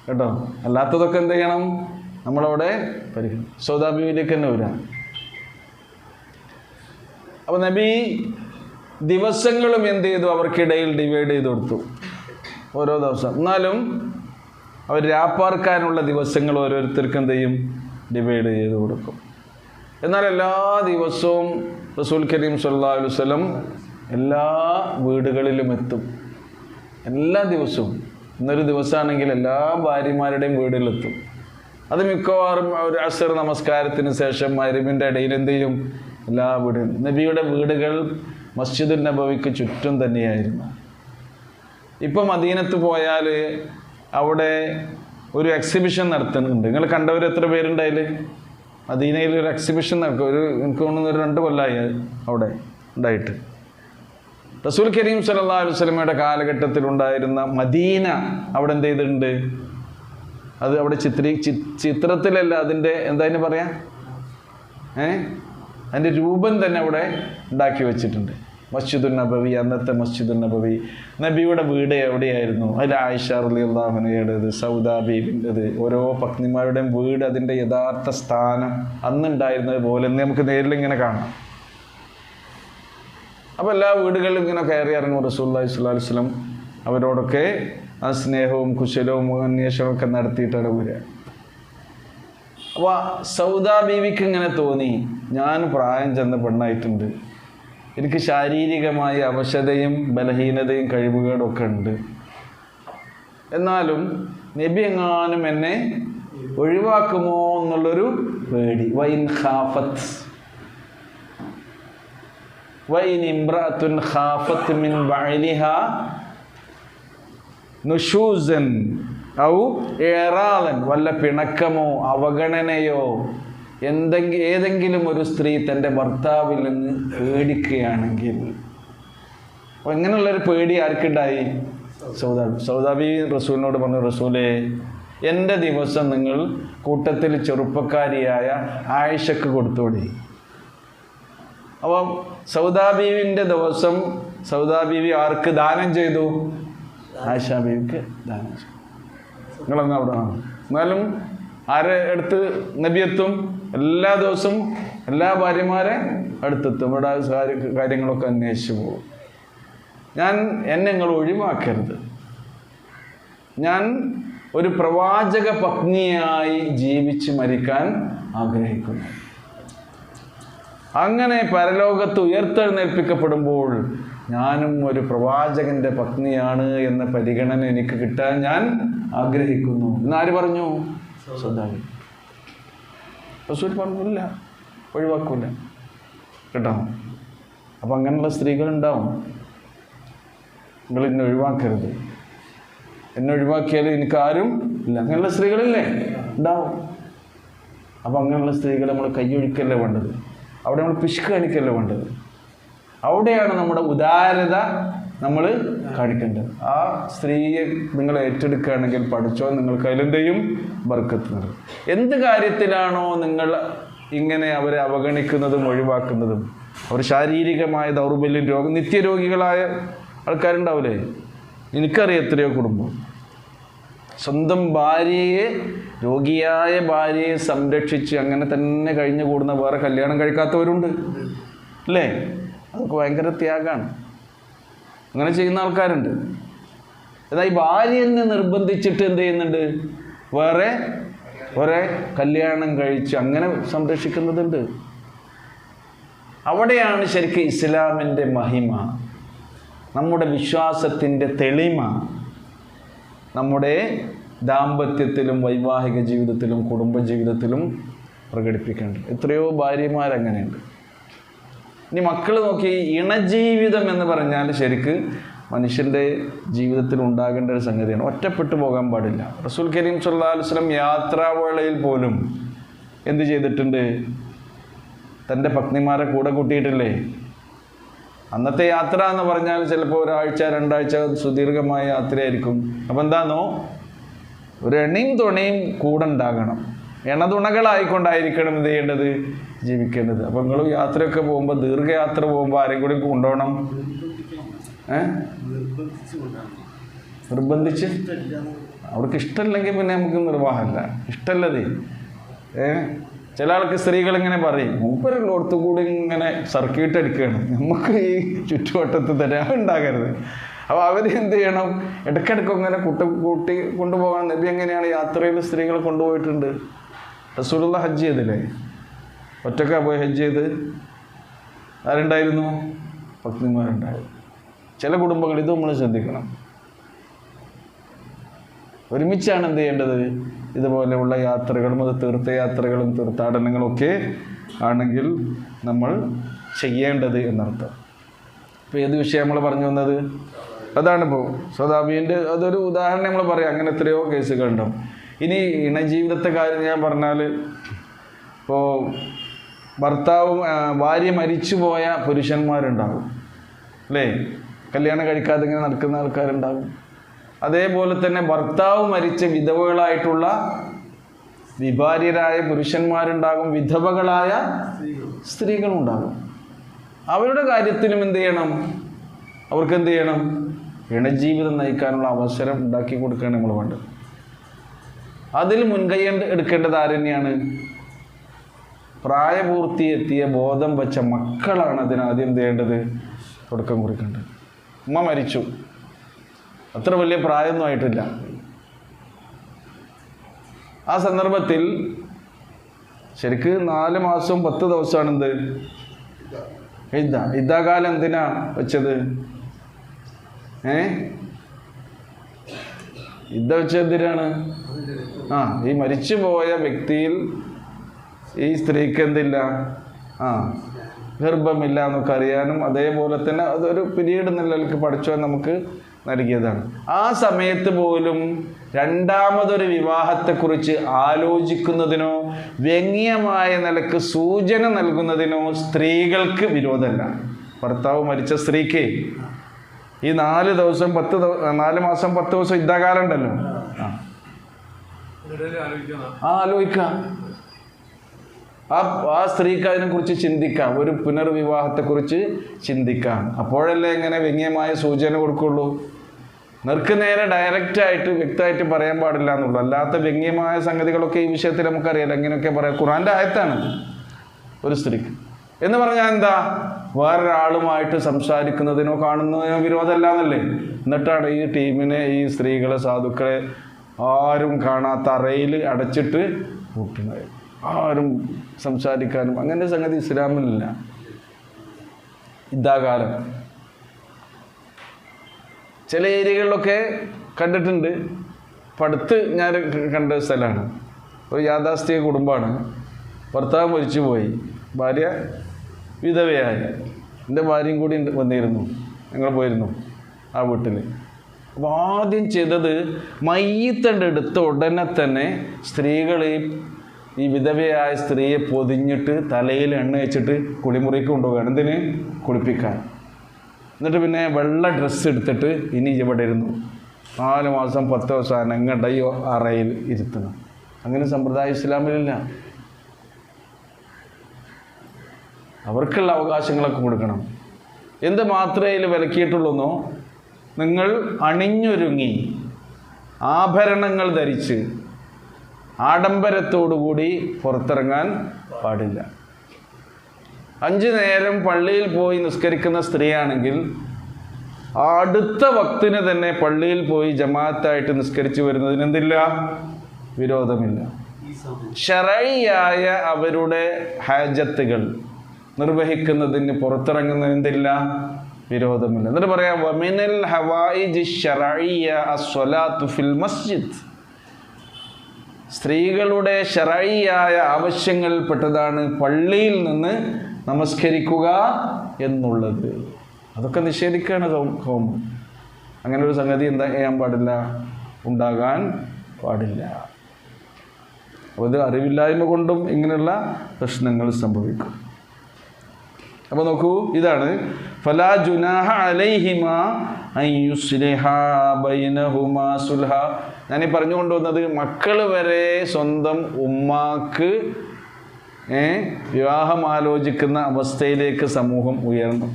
കേട്ടോ. അല്ലാത്തതൊക്കെ എന്ത് ചെയ്യണം? നമ്മളവിടെ പരിഗണിക്കും. സൗദാ ബീവിയിലേക്ക് തന്നെ വരാം. അപ്പോൾ നബി ദിവസങ്ങളും എന്ത് ചെയ്തു? അവർക്കിടയിൽ ഡിവൈഡ് ചെയ്ത് കൊടുത്തു ഓരോ ദിവസം. എന്നാലും അവർ രാപ്പാർക്കാനുള്ള ദിവസങ്ങൾ ഓരോരുത്തർക്കും എന്ത് ചെയ്യും? ഡിവൈഡ് ചെയ്ത് കൊടുക്കും. എന്നാൽ എല്ലാ ദിവസവും റസൂൽ കരീം സ്വല്ലല്ലാഹു അലൈഹി വസല്ലം എല്ലാ വീടുകളിലും എത്തും. എല്ലാ ദിവസവും. ഇന്നൊരു ദിവസമാണെങ്കിൽ എല്ലാ ഭാര്യമാരുടെയും വീട്ടിലെത്തും. അത് മിക്കവാറും ഒരു അസ്ർ നമസ്കാരത്തിന് ശേഷം മഗ്‌രിബിൻ്റെ ഇടയിൽ എന്ത് ചെയ്യും? എല്ലാ വീടും. നബിയുടെ വീടുകൾ മസ്ജിദുൻ നബവിക്ക് ചുറ്റും തന്നെയായിരുന്നു. ഇപ്പം മദീനത്ത് പോയാൽ അവിടെ ഒരു എക്സിബിഷൻ നടത്തുന്നുണ്ട്. നിങ്ങൾ കണ്ടവർ എത്ര പേരുണ്ടായില്? മദീനയിൽ ഒരു എക്സിബിഷൻ നടക്കും. എനിക്ക് തോന്നുന്നു 2 കൊല്ലമായി അവിടെ ഉണ്ടായിട്ട്. റസൂൽ കരീം സ്വല്ലല്ലാഹു അലൈഹി വസല്ലമയുടെ കാലഘട്ടത്തിലുണ്ടായിരുന്ന മദീന അവിടെ എന്ത് ചെയ്തിട്ടുണ്ട്? അത് അവിടെ ചിത്രത്തിലല്ല, അതിൻ്റെ എന്തായാലും പറയാം, അതിൻ്റെ രൂപം തന്നെ അവിടെ ഉണ്ടാക്കി വെച്ചിട്ടുണ്ട്. മസ്ജിദുൻ നബവി, അന്നത്തെ മസ്ജിദുൻ നബവി. നബിയുടെ വീട് എവിടെയായിരുന്നു? അതിൽ ആയിഷ റളിയല്ലാഹു അൻഹയുടേത്, സൗദാ ബീവിൻ്റെത്, ഓരോ പത്നിമാരുടെയും വീട് അതിൻ്റെ യഥാർത്ഥ സ്ഥാനം അന്നുണ്ടായിരുന്നത് പോലെ നമുക്ക് നേരിൽ ഇങ്ങനെ കാണാം. അപ്പോൾ എല്ലാ വീടുകളിലും ഇങ്ങനെ കയറി ഇറങ്ങും റസൂലുള്ളാഹി സ്വല്ലല്ലാഹു അലൈഹി വസല്ലം. അവരോടൊക്കെ ആ സ്നേഹവും കുശലവും അന്വേഷണവും ഒക്കെ നടത്തിയിട്ടാണ് വരിക. അപ്പോൾ സൗദാ ബീവിക്ക് ഇങ്ങനെ തോന്നി, ഞാൻ പ്രായം ചെന്ന പെണ്ണായിട്ടുണ്ട്, എനിക്ക് ശാരീരികമായ അവശതയും ബലഹീനതയും കഴിവുകളും ഒക്കെ ഉണ്ട്. എന്നാലും നബി എങ്ങാനും എന്നെ ഒഴിവാക്കുമോ എന്നുള്ളൊരു പേടി. വൈൻ ഖാഫത്ത് വൈൻ ഇംറഅത്തുൻ ഖാഫത്ത് മിൻ ബഅലിഹാ നുഷൂസൻ ഔ ഇറാലൻ, വല്ല പിണക്കമോ അവഗണനയോ ഏതെങ്കിലും ഒരു സ്ത്രീ തൻ്റെ ഭർത്താവിൽ നിന്ന് പേടിക്കുകയാണെങ്കിൽ. അപ്പോൾ ഇങ്ങനെയുള്ളൊരു പേടി ആർക്കുണ്ടായി? സൗദാബി റസൂലിനോട് പറഞ്ഞു, റസൂലേ, എൻ്റെ ദിവസം നിങ്ങൾ കൂട്ടത്തിൽ ചെറുപ്പക്കാരിയായ ആയിഷക്ക് കൊടുത്തോടി. അപ്പം സൗദാബീവിൻ്റെ ദിവസം സൗദാബീവി ആർക്ക് ദാനം ചെയ്തു? ആയിഷ ബീവിക്ക് ദാനം ചെയ്തു. നിങ്ങളൊന്ന് അവിടെ ആണ്. എന്നാലും ആരെ അടുത്ത് നബി എത്തും? എല്ലാ ദിവസവും എല്ലാ ഭാര്യമാരെ അടുത്തെത്തും. ഇവിടെ കാര്യങ്ങളൊക്കെ അന്വേഷിച്ചു പോകും. എന്നെ നിങ്ങൾ ഒഴിവാക്കരുത്, ഞാൻ ഒരു പ്രവാചക പത്നിയായി ജീവിച്ച് മരിക്കാൻ ആഗ്രഹിക്കുന്നു. അങ്ങനെ പരലോകത്ത് ഉയർത്തെഴുന്നേൽപ്പിക്കപ്പെടുമ്പോൾ ഞാനും ഒരു പ്രവാചകന്റെ പത്നിയാണ് എന്ന പരിഗണന എനിക്ക് കിട്ടാൻ ഞാൻ ആഗ്രഹിക്കുന്നു എന്നാര് പറഞ്ഞു? സൗദാബി. റസൂൽ പറഞ്ഞില്ല, ഒഴിവാക്കൂല കേട്ടോ. അപ്പം അങ്ങനെയുള്ള സ്ത്രീകളുണ്ടാവും. നിങ്ങൾ എന്നെ ഒഴിവാക്കരുത്, എന്നെ ഒഴിവാക്കിയാലും എനിക്കാരും ഇല്ല, അങ്ങനെയുള്ള സ്ത്രീകളില്ലേ? ഉണ്ടാവും. അപ്പം അങ്ങനെയുള്ള സ്ത്രീകളെ നമ്മൾ കൈയൊഴിക്കല്ലേ വേണ്ടത്, അവിടെ നമ്മൾ പിശുക്ക് കാണിക്കല്ലേ വേണ്ടത്. അവിടെയാണ് നമ്മുടെ ഉദാരത നമ്മൾ കാണിക്കേണ്ടത്. ആ സ്ത്രീയെ നിങ്ങൾ ഏറ്റെടുക്കുകയാണെങ്കിൽ പഠിച്ചോ നിങ്ങൾക്ക് അതിലെന്തെയും ബർക്കത്ത് നൽകും. എന്ത് കാര്യത്തിലാണോ നിങ്ങൾ ഇങ്ങനെ അവരെ അവഗണിക്കുന്നതും ഒഴിവാക്കുന്നതും അവർ ശാരീരികമായ ദൗർബല്യം, രോഗം, നിത്യരോഗികളായ ആൾക്കാരുണ്ടാവില്ലേ? എനിക്കറിയാം എത്രയോ കുടുംബം സ്വന്തം ഭാര്യയെ, രോഗിയായ ഭാര്യയെ സംരക്ഷിച്ച് അങ്ങനെ തന്നെ കഴിഞ്ഞു കൂടുന്ന വേറെ കല്യാണം കഴിക്കാത്തവരുണ്ട് അല്ലേ? അതൊക്കെ ഭയങ്കര ത്യാഗമാണ്. അങ്ങനെ ചെയ്യുന്ന ആൾക്കാരുണ്ട്. എന്നാൽ ഈ ഭാര്യനെ നിർബന്ധിച്ചിട്ട് എന്ത് ചെയ്യുന്നുണ്ട്? വേറെ കല്യാണം കഴിച്ച് അങ്ങനെ സംരക്ഷിക്കുന്നതുണ്ട്. അവിടെയാണ് ശരിക്കും ഇസ്ലാമിൻ്റെ മഹിമ, നമ്മുടെ വിശ്വാസത്തിൻ്റെ തെളിമ നമ്മുടെ ദാമ്പത്യത്തിലും വൈവാഹിക ജീവിതത്തിലും കുടുംബജീവിതത്തിലും പ്രകടിപ്പിക്കേണ്ടത്. എത്രയോ ഭാര്യമാരങ്ങനെയുണ്ട്. ഇനി മക്കൾ നോക്കി, ഇണജീവിതം എന്ന് പറഞ്ഞാൽ ശരിക്ക് മനുഷ്യൻ്റെ ജീവിതത്തിൽ ഉണ്ടാകേണ്ട ഒരു സംഗതിയാണ്. ഒറ്റപ്പെട്ടു പോകാൻ പാടില്ല. റസൂൽ കരീം സല്ലല്ലാഹു അലൈഹി വസല്ലം യാത്രാവേളയിൽ പോലും എന്ത് ചെയ്തിട്ടുണ്ട്? തൻ്റെ പത്നിമാരെ കൂടെ കൂട്ടിയിട്ടില്ലേ? അന്നത്തെ യാത്ര എന്ന് പറഞ്ഞാൽ ചിലപ്പോൾ ഒരാഴ്ച 2 ആഴ്ച സുദീർഘമായ യാത്രയായിരിക്കും. അപ്പം എന്താണോ, ഒരു എണ്ണയും തുണയും കൂടെ ഉണ്ടാകണം. എണതുണകളായിക്കൊണ്ടായിരിക്കണം എന്ത് ചെയ്യേണ്ടത്? ജീവിക്കേണ്ടത്. അപ്പം നിങ്ങൾ യാത്രയൊക്കെ പോകുമ്പോൾ, ദീർഘയാത്ര പോകുമ്പോൾ ആരെയും കൂടി കൊണ്ടുപോകണം. നിർബന്ധിച്ച് അവർക്ക് ഇഷ്ടമില്ലെങ്കിൽ പിന്നെ നമുക്ക് നിർവാഹമല്ല. ഇഷ്ടമല്ലതേ. ചില ആൾക്ക് സ്ത്രീകൾ ഇങ്ങനെ പറയും, മൂപ്പരുള്ളോടത്ത് കൂടി ഇങ്ങനെ സർക്യൂട്ട് അടിക്കുകയാണ്, നമുക്ക് ഈ ചുറ്റുവട്ടത്ത് തന്നെ ഉണ്ടാകരുത്. അപ്പോൾ അവരെന്ത് ചെയ്യണം? ഇടയ്ക്കിടയ്ക്ക് ഇങ്ങനെ കൂട്ടി കൊണ്ടുപോകാൻ. നബി എങ്ങനെയാണ് യാത്രയിൽ സ്ത്രീകളെ കൊണ്ടുപോയിട്ടുണ്ട്. റസൂലുള്ളാഹി ഹജ്ജ് ചെയ്തില്ലേ? ഒറ്റക്കാ പോയി ഹജ്ജ് ചെയ്ത്? ആരുണ്ടായിരുന്നു? പത്നിമാരുണ്ടായിരുന്നു. ചില കുടുംബങ്ങൾ ഇത് നമ്മൾ ശ്രദ്ധിക്കണം. ഒരുമിച്ചാണ് എന്ത് ചെയ്യേണ്ടത്? ഇതുപോലെയുള്ള യാത്രകളും, അത് തീർത്ഥയാത്രകളും തീർത്ഥാടനങ്ങളും ഒക്കെ ആണെങ്കിൽ നമ്മൾ ചെയ്യേണ്ടത് എന്നർത്ഥം. ഇപ്പോൾ ഏത് വിഷയം നമ്മൾ പറഞ്ഞു വന്നത്? അതാണിപ്പോൾ സ്വദാബീൻ്റെ അതൊരു ഉദാഹരണം നമ്മൾ പറയാം. അങ്ങനെ എത്രയോ കേസുകളുണ്ടാവും. ഇനി ഇണജീവിതത്തെ കാര്യം ഞാൻ പറഞ്ഞാൽ, ഇപ്പോൾ ഭാര്യ മരിച്ചുപോയ പുരുഷന്മാരുണ്ടാകും അല്ലേ? കല്യാണം കഴിക്കാതെ ഇങ്ങനെ നടക്കുന്ന ആൾക്കാരുണ്ടാകും. അതേപോലെ തന്നെ ഭർത്താവ് മരിച്ച വിധവകളായിട്ടുള്ള വിഭാര്യരായ പുരുഷന്മാരുണ്ടാകും, വിധവകളായ സ്ത്രീകളുണ്ടാകും. അവരുടെ കാര്യത്തിലും എന്ത് ചെയ്യണം? അവർക്ക് എന്ത് ചെയ്യണം? ഇണജീവിതം നയിക്കാനുള്ള അവസരം ഉണ്ടാക്കി കൊടുക്കുകയാണ് നമ്മൾ വേണ്ടത്. അതിൽ മുൻകൈ എടുക്കേണ്ടത് ആരെന്നെയാണ്? പ്രായപൂർത്തിയെത്തിയ ബോധം വച്ച മക്കളാണ് അതിനാദ്യം എന്ത് ചെയ്യേണ്ടത്? തുടക്കം കുറിക്കേണ്ടത്. ഉമ്മ മരിച്ചു, അത്ര വലിയ പ്രായമൊന്നും ആയിട്ടില്ല. ആ സന്ദർഭത്തിൽ ശരിക്ക് 4 മാസവും 10 ദിവസമാണ് എന്ത് ഇദ്ദാകാലം എന്തിനാ വെച്ചത്? ഇദ്ദ വെച്ചത് എന്തിനാണ്? ഈ മരിച്ചുപോയ വ്യക്തിയിൽ ഈ സ്ത്രീക്ക് എന്തില്ല? ഗർഭമില്ല എന്നൊക്കെ അറിയാനും, അതേപോലെ തന്നെ അതൊരു പിരീഡ് നിലനിൽക്ക് പഠിച്ചവൻ നമുക്ക് നൽകിയതാണ്. ആ സമയത്ത് പോലും രണ്ടാമതൊരു വിവാഹത്തെക്കുറിച്ച് ആലോചിക്കുന്നതിനോ വ്യംഗ്യമായ നിലക്ക് സൂചന നൽകുന്നതിനോ സ്ത്രീകൾക്ക് വിരോധമല്ല. ഭർത്താവ് മരിച്ച സ്ത്രീക്ക് ഈ 4 മാസം 10 ദിവസം ഇദ്ദാകാലം ഉണ്ടല്ലോ, ആലോചിക്കാം. ആ സ്ത്രീക്ക് അതിനെക്കുറിച്ച് ചിന്തിക്കാം, ഒരു പുനർവിവാഹത്തെക്കുറിച്ച് ചിന്തിക്കാം. അപ്പോഴല്ലേ ഇങ്ങനെ വ്യംഗ്യമായ സൂചന കൊടുക്കുള്ളൂ. നേർക്ക് നേരെ ഡയറക്റ്റായിട്ട് വ്യക്തമായിട്ട് പറയാൻ പാടില്ല എന്നുള്ളൂ. അല്ലാത്ത വ്യംഗ്യമായ സംഗതികളൊക്കെ ഈ വിഷയത്തിൽ നമുക്കറിയാലോ. എങ്ങനെയൊക്കെ പറയാം. ഖുർആൻ്റെ ആയത്താണ് ഒരു സ്ത്രീക്ക് എന്ന് പറഞ്ഞാൽ എന്താ? വേറൊരാളുമായിട്ട് സംസാരിക്കുന്നതിനോ കാണുന്നതിനോ വിരോധമല്ല എന്നല്ലേ? എന്നിട്ടാണ് ഈ ടീമിനെ, ഈ സ്ത്രീകളെ, സാധുക്കളെ ആരും കാണാത്ത അറയിൽ അടച്ചിട്ട് കൂട്ടുന്നത്. ആരും സംസാരിക്കാനും അങ്ങനെ സംഗതി ഇസ്ലാമിലില്ല. ഇദ്ദാകാലം ചില ഏരിയകളിലൊക്കെ കണ്ടിട്ടുണ്ട്. ഇപ്പം അടുത്ത് ഞാൻ കണ്ട സ്ഥലമാണ്. ഒരു യാഥാസ്ഥിക കുടുംബമാണ്. ഭർത്താവ് മരിച്ചു പോയി, ഭാര്യ വിധവയായി. എൻ്റെ ഭാര്യയും കൂടി വന്നിരുന്നു, ഞങ്ങൾ പോയിരുന്നു ആ വീട്ടിൽ. അപ്പോൾ ആദ്യം ചെയ്തത് മയ്യിത്തണ്ട് എടുത്ത ഉടനെ തന്നെ സ്ത്രീകൾ ഈ വിധവയായ സ്ത്രീയെ പൊതിഞ്ഞിട്ട് തലയിൽ എണ്ണ വെച്ചിട്ട് കുളിമുറിക്ക് കൊണ്ടുപോവുകയാണ്. എന്തിന്? കുളിപ്പിക്കാൻ. എന്നിട്ട് പിന്നെ വെള്ള ഡ്രസ്സ് എടുത്തിട്ട് ഇനി ഇവിടെ ഇരുന്നു 4 മാസം 10 ദിവസം അനങ്ങണ്ട ഈ അറയിൽ ഇരുത്തണം. അങ്ങനെ സമ്പ്രദായം ഇസ്ലാമിലില്ല. അവർക്കുള്ള അവകാശങ്ങളൊക്കെ കൊടുക്കണം. എന്ത് മാത്രമേ ഇതിൽ വിലക്കിയിട്ടുള്ളൂന്നോ, നിങ്ങൾ അണിഞ്ഞൊരുങ്ങി ആഭരണങ്ങൾ ധരിച്ച് ആഡംബരത്തോടുകൂടി പുറത്തിറങ്ങാൻ പാടില്ല. 5 നേരം പള്ളിയിൽ പോയി നിസ്കരിക്കുന്ന സ്ത്രീയാണെങ്കിൽ അടുത്ത വക്തിന് തന്നെ പള്ളിയിൽ പോയി ജമാഅത്തായിട്ട് നിസ്കരിച്ചു വരുന്നതിന് എന്തില്ല? വിരോധമില്ല. ശരഈയായ അവരുടെ ഹാജത്തുകൾ നിർവഹിക്കുന്നതിന് പുറത്തിറങ്ങുന്നതിന് എന്തില്ല? വിരോധമില്ല. എന്നിട്ട് പറയാം, വമിനൽ ഹവായിജി ശരഈയ അസ്സലാത്തു ഫിൽ മസ്ജിദ്. സ്ത്രീകളുടെ ശരഈയായ ആവശ്യങ്ങളിൽപ്പെട്ടതാണ് പള്ളിയിൽ നിന്ന് നമസ്കരിക്കുക എന്നുള്ളത്. അതൊക്കെ നിഷേധിക്കുകയാണ് കൗം. അങ്ങനെ ഒരു സംഗതി എന്താ ചെയ്യാൻ പാടില്ല, ഉണ്ടാകാൻ പാടില്ല. അപ്പോൾ ഇത് അറിവില്ലായ്മ കൊണ്ടും ഇങ്ങനെയുള്ള പ്രശ്നങ്ങൾ സംഭവിക്കും. അപ്പോൾ നോക്കൂ, ഇതാണ് ഫലാ ജുനാഹ അലൈഹിമാ അൻ യുസ്ലിഹാ ബൈനഹുമാ സുൽഹ. ഞാനീ പറഞ്ഞുകൊണ്ടുവന്നത് മക്കൾ വരെ സ്വന്തം ഉമ്മാക്ക് വിവാഹം ആലോചിക്കുന്ന അവസ്ഥയിലേക്ക് സമൂഹം ഉയർന്നു.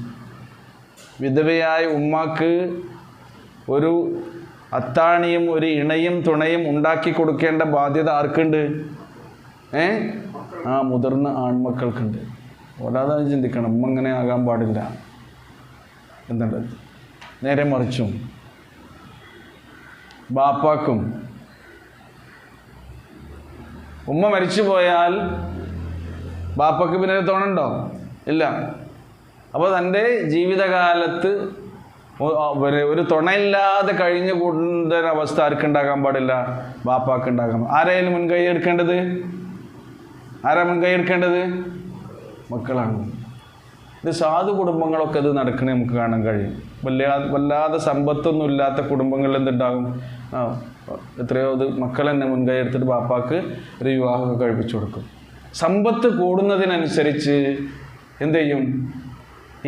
വിധവയായ ഉമ്മാക്ക് ഒരു അത്താണിയും ഒരു ഇണയും തുണയും ഉണ്ടാക്കി കൊടുക്കേണ്ട ബാധ്യത ആർക്കുണ്ട്? മുതിർന്ന ആൺമക്കൾക്കുണ്ട്. വല്ലാതെ ചിന്തിക്കണം, ഉമ്മ ഇങ്ങനെ ആകാൻ പാടില്ല എന്നുള്ളത്. നേരെ മറിച്ചും ബാപ്പാക്കും ഉമ്മ മരിച്ചു പോയാൽ ബാപ്പക്ക് പിന്നെ തോന്നുന്നുണ്ടോ? ഇല്ല. അപ്പോൾ തൻ്റെ ജീവിതകാലത്ത് ഒരു തുണയില്ലാതെ കഴിഞ്ഞു കൂടുന്നൊരവസ്ഥ ആർക്കുണ്ടാകാൻ പാടില്ല? ബാപ്പാക്ക് ഉണ്ടാകാം. ആരായാലും മുൻകൈ എടുക്കേണ്ടത്? ആരാ മുൻകൈ എടുക്കേണ്ടത്? മക്കളാണ്. ഇത് സാധു കുടുംബങ്ങളൊക്കെ ഇത് നടക്കണേ നമുക്ക് കാണാൻ കഴിയും. വല്ലാതെ സമ്പത്തൊന്നും ഇല്ലാത്ത കുടുംബങ്ങളിൽ എന്തുണ്ടാകും? എത്രയോ ഇത് മക്കൾ തന്നെ മുൻകൈ എടുത്തിട്ട് ബാപ്പാക്ക് ഒരു വിവാഹമൊക്കെ കഴിപ്പിച്ചു കൊടുക്കും. സമ്പത്ത് കൂടുന്നതിനനുസരിച്ച് എന്ത് ചെയ്യും?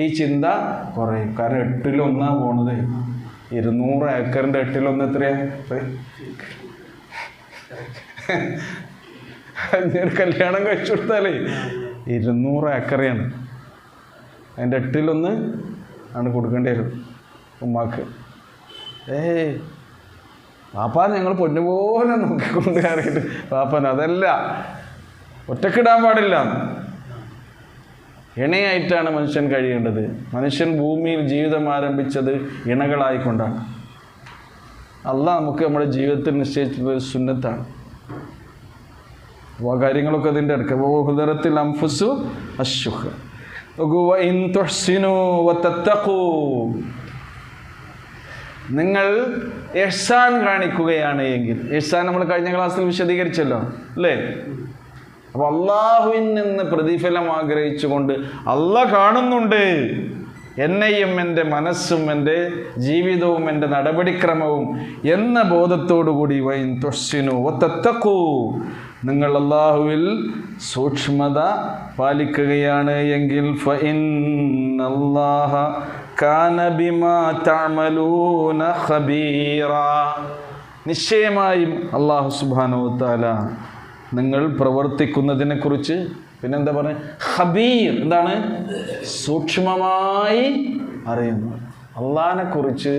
ഈ ചിന്ത കുറയും. കാരണം 8-1 പോണത്. 200 ഏക്കറിൻ്റെ 8-1 എത്രയാ? കല്യാണം കഴിച്ചു കൊടുത്താലേ 200 ഏക്കറയാണ്. അതിൻ്റെ 8-1 ആണ് കൊടുക്കേണ്ടി വരും ഉമ്മാക്ക്. പാപ്പാൻ ഞങ്ങൾ പൊന്നുപോലെ നോക്കിക്കൊണ്ട് കയറിയിട്ട് പാപ്പൻ അതല്ല, ഒറ്റക്കിടാൻ പാടില്ല. ഇണയായിട്ടാണ് മനുഷ്യൻ കഴിയേണ്ടത്. മനുഷ്യൻ ഭൂമിയിൽ ജീവിതം ആരംഭിച്ചത് ഇണകളായിക്കൊണ്ടാണ്. അള്ളാഹ് നമുക്ക് നമ്മുടെ ജീവിതത്തിൽ നിശ്ചയിച്ചിട്ടുള്ള സുന്നത്താണ്. അപ്പോൾ ആ കാര്യങ്ങളൊക്കെ അതിൻ്റെ അടുക്ക ഹുദറത്തിൽ അംഫുസു അശ്ശുഹ. നിങ്ങൾ ഇഹ്സാൻ കാണിക്കുകയാണ് എങ്കിൽ, ഇഹ്സാൻ നമ്മൾ കഴിഞ്ഞ ക്ലാസ്സിൽ വിശദീകരിച്ചല്ലോ അല്ലേ? അപ്പോൾ അള്ളാഹുവിൽ നിന്ന് പ്രതിഫലം ആഗ്രഹിച്ചുകൊണ്ട് അള്ളാഹ് കാണുന്നുണ്ട് എന്നെയും എൻ്റെ മനസ്സും എൻ്റെ ജീവിതവും എൻ്റെ നടപടിക്രമവും എന്ന ബോധത്തോടുകൂടി വൈൻ തുഹ്സിനു വതത്തഖൂ, നിങ്ങൾ അള്ളാഹുവിൽ സൂക്ഷ്മത പാലിക്കുകയാണ് എങ്കിൽ ഫഇന്നല്ലാഹ കാന ബിമാ തഅമലൂന ഖബീറ, നിശ്ചയമായും അള്ളാഹു സുബ്ഹാനഹു വ തആല നിങ്ങൾ പ്രവർത്തിക്കുന്നതിനെക്കുറിച്ച് പിന്നെന്താ പറയുക? ഖബീർ. എന്താണ്? സൂക്ഷ്മമായി അറിയുന്നു. അള്ളാഹിനെക്കുറിച്ച്,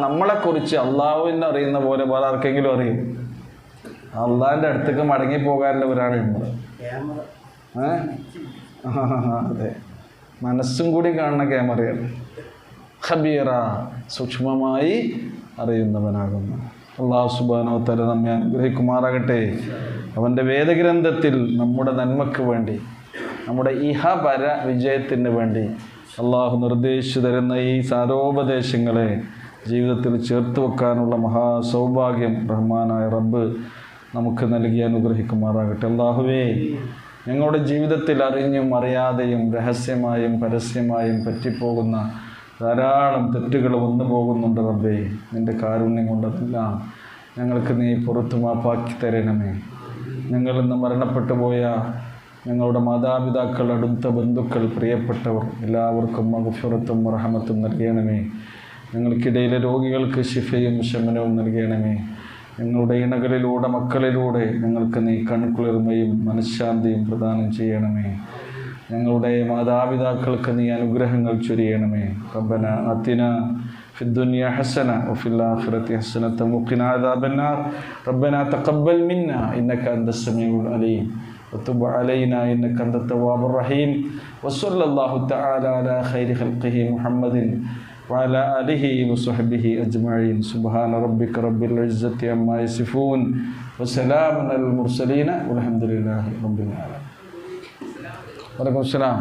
നമ്മളെക്കുറിച്ച് അള്ളാഹുവിനെ അറിയുന്ന പോലെ വേറെ ആർക്കെങ്കിലും അറിയും? അള്ളാഹിൻ്റെ അടുത്തേക്ക് മടങ്ങിപ്പോകാനുള്ളവരാണ് നമ്മൾ. അതെ, മനസ്സും കൂടി കാണുന്ന ക്യാമറയാണ്. ഖബീറ, സൂക്ഷ്മമായി അറിയുന്നവനാകുന്നു. അല്ലാഹു സുബ്ഹാനഹു വ തആല നമ്മെ അനുഗ്രഹിക്കുമാറാകട്ടെ. അവൻ്റെ വേദഗ്രന്ഥത്തിൽ നമ്മുടെ നന്മയ്ക്ക് വേണ്ടി, നമ്മുടെ ഇഹപര വിജയത്തിന് വേണ്ടി അള്ളാഹു നിർദ്ദേശിച്ചു തരുന്ന ഈ സാരോപദേശങ്ങളെ ജീവിതത്തിൽ ചേർത്ത് വെക്കാനുള്ള മഹാസൗഭാഗ്യം റഹ്മാനായ റബ്ബ് നമുക്ക് നൽകി അനുഗ്രഹിക്കുമാറാകട്ടെ. അല്ലാഹുവേ, ഞങ്ങളുടെ ജീവിതത്തിൽ അറിഞ്ഞും അറിയാതെയും രഹസ്യമായും പരസ്യമായും പറ്റിപ്പോകുന്ന ധാരാളം തെറ്റുകൾ വന്നു പോകുന്നുണ്ട് റബ്ബേ. നിൻ്റെ കാരുണ്യം കൊണ്ടതെല്ലാം ഞങ്ങൾക്ക് നീ പുറത്തു മാപ്പാക്കി തരണമേ. ഞങ്ങളിൽ നിന്ന് മരണപ്പെട്ടു പോയ ഞങ്ങളുടെ മാതാപിതാക്കൾ, അടുത്ത ബന്ധുക്കൾ, പ്രിയപ്പെട്ടവർ എല്ലാവർക്കും മഗ്ഫിറത്തും റഹ്മത്തും നൽകണമേ. ഞങ്ങൾക്കിടയിലെ രോഗികൾക്ക് ശിഫയും ശമനവും നൽകണമേ. ഞങ്ങളുടെ ഇണകളിലൂടെ, മക്കളിലൂടെ ഞങ്ങൾക്ക് നീ കൺകുളിർമയും മനഃശാന്തിയും പ്രദാനം ചെയ്യണമേ. ഞങ്ങളുടെ മാതാപിതാക്കൾക്ക് നീ അനുഗ്രഹങ്ങൾ ചൊരിയണമേ. റബ്ബന ആതിന ഫിദ്ദുനിയ ഹസന വഫിൽ ആഖിറതി ഹസനത വഖിന അദാബന്നാർ. റബ്ബന തഖബ്ബൽ മിന്നാ ഇന്നക അൻതസ് സമീഉൽ അലീം വതുബ് അലൈനാ ഇന്നക അൻതത് തവ്വാബുർ റഹീം. വസല്ലല്ലാഹു തആല അലാ ഖൈരി ഖൽഖിഹി മുഹമ്മദിൻ വഅലാ ആലിഹി വസഹ്ബിഹി അജ്മഈൻ. സുബ്ഹാന റബ്ബിക റബ്ബിൽ ഇസ്സത്തി അമ്മാ യസിഫൂൻ വസലാമുൻ അലൽ മുർസലീൻ വൽഹംദുലില്ലാഹി റബ്ബിൽ ആലമീൻ. വലൈക്കും അസ്സലാം.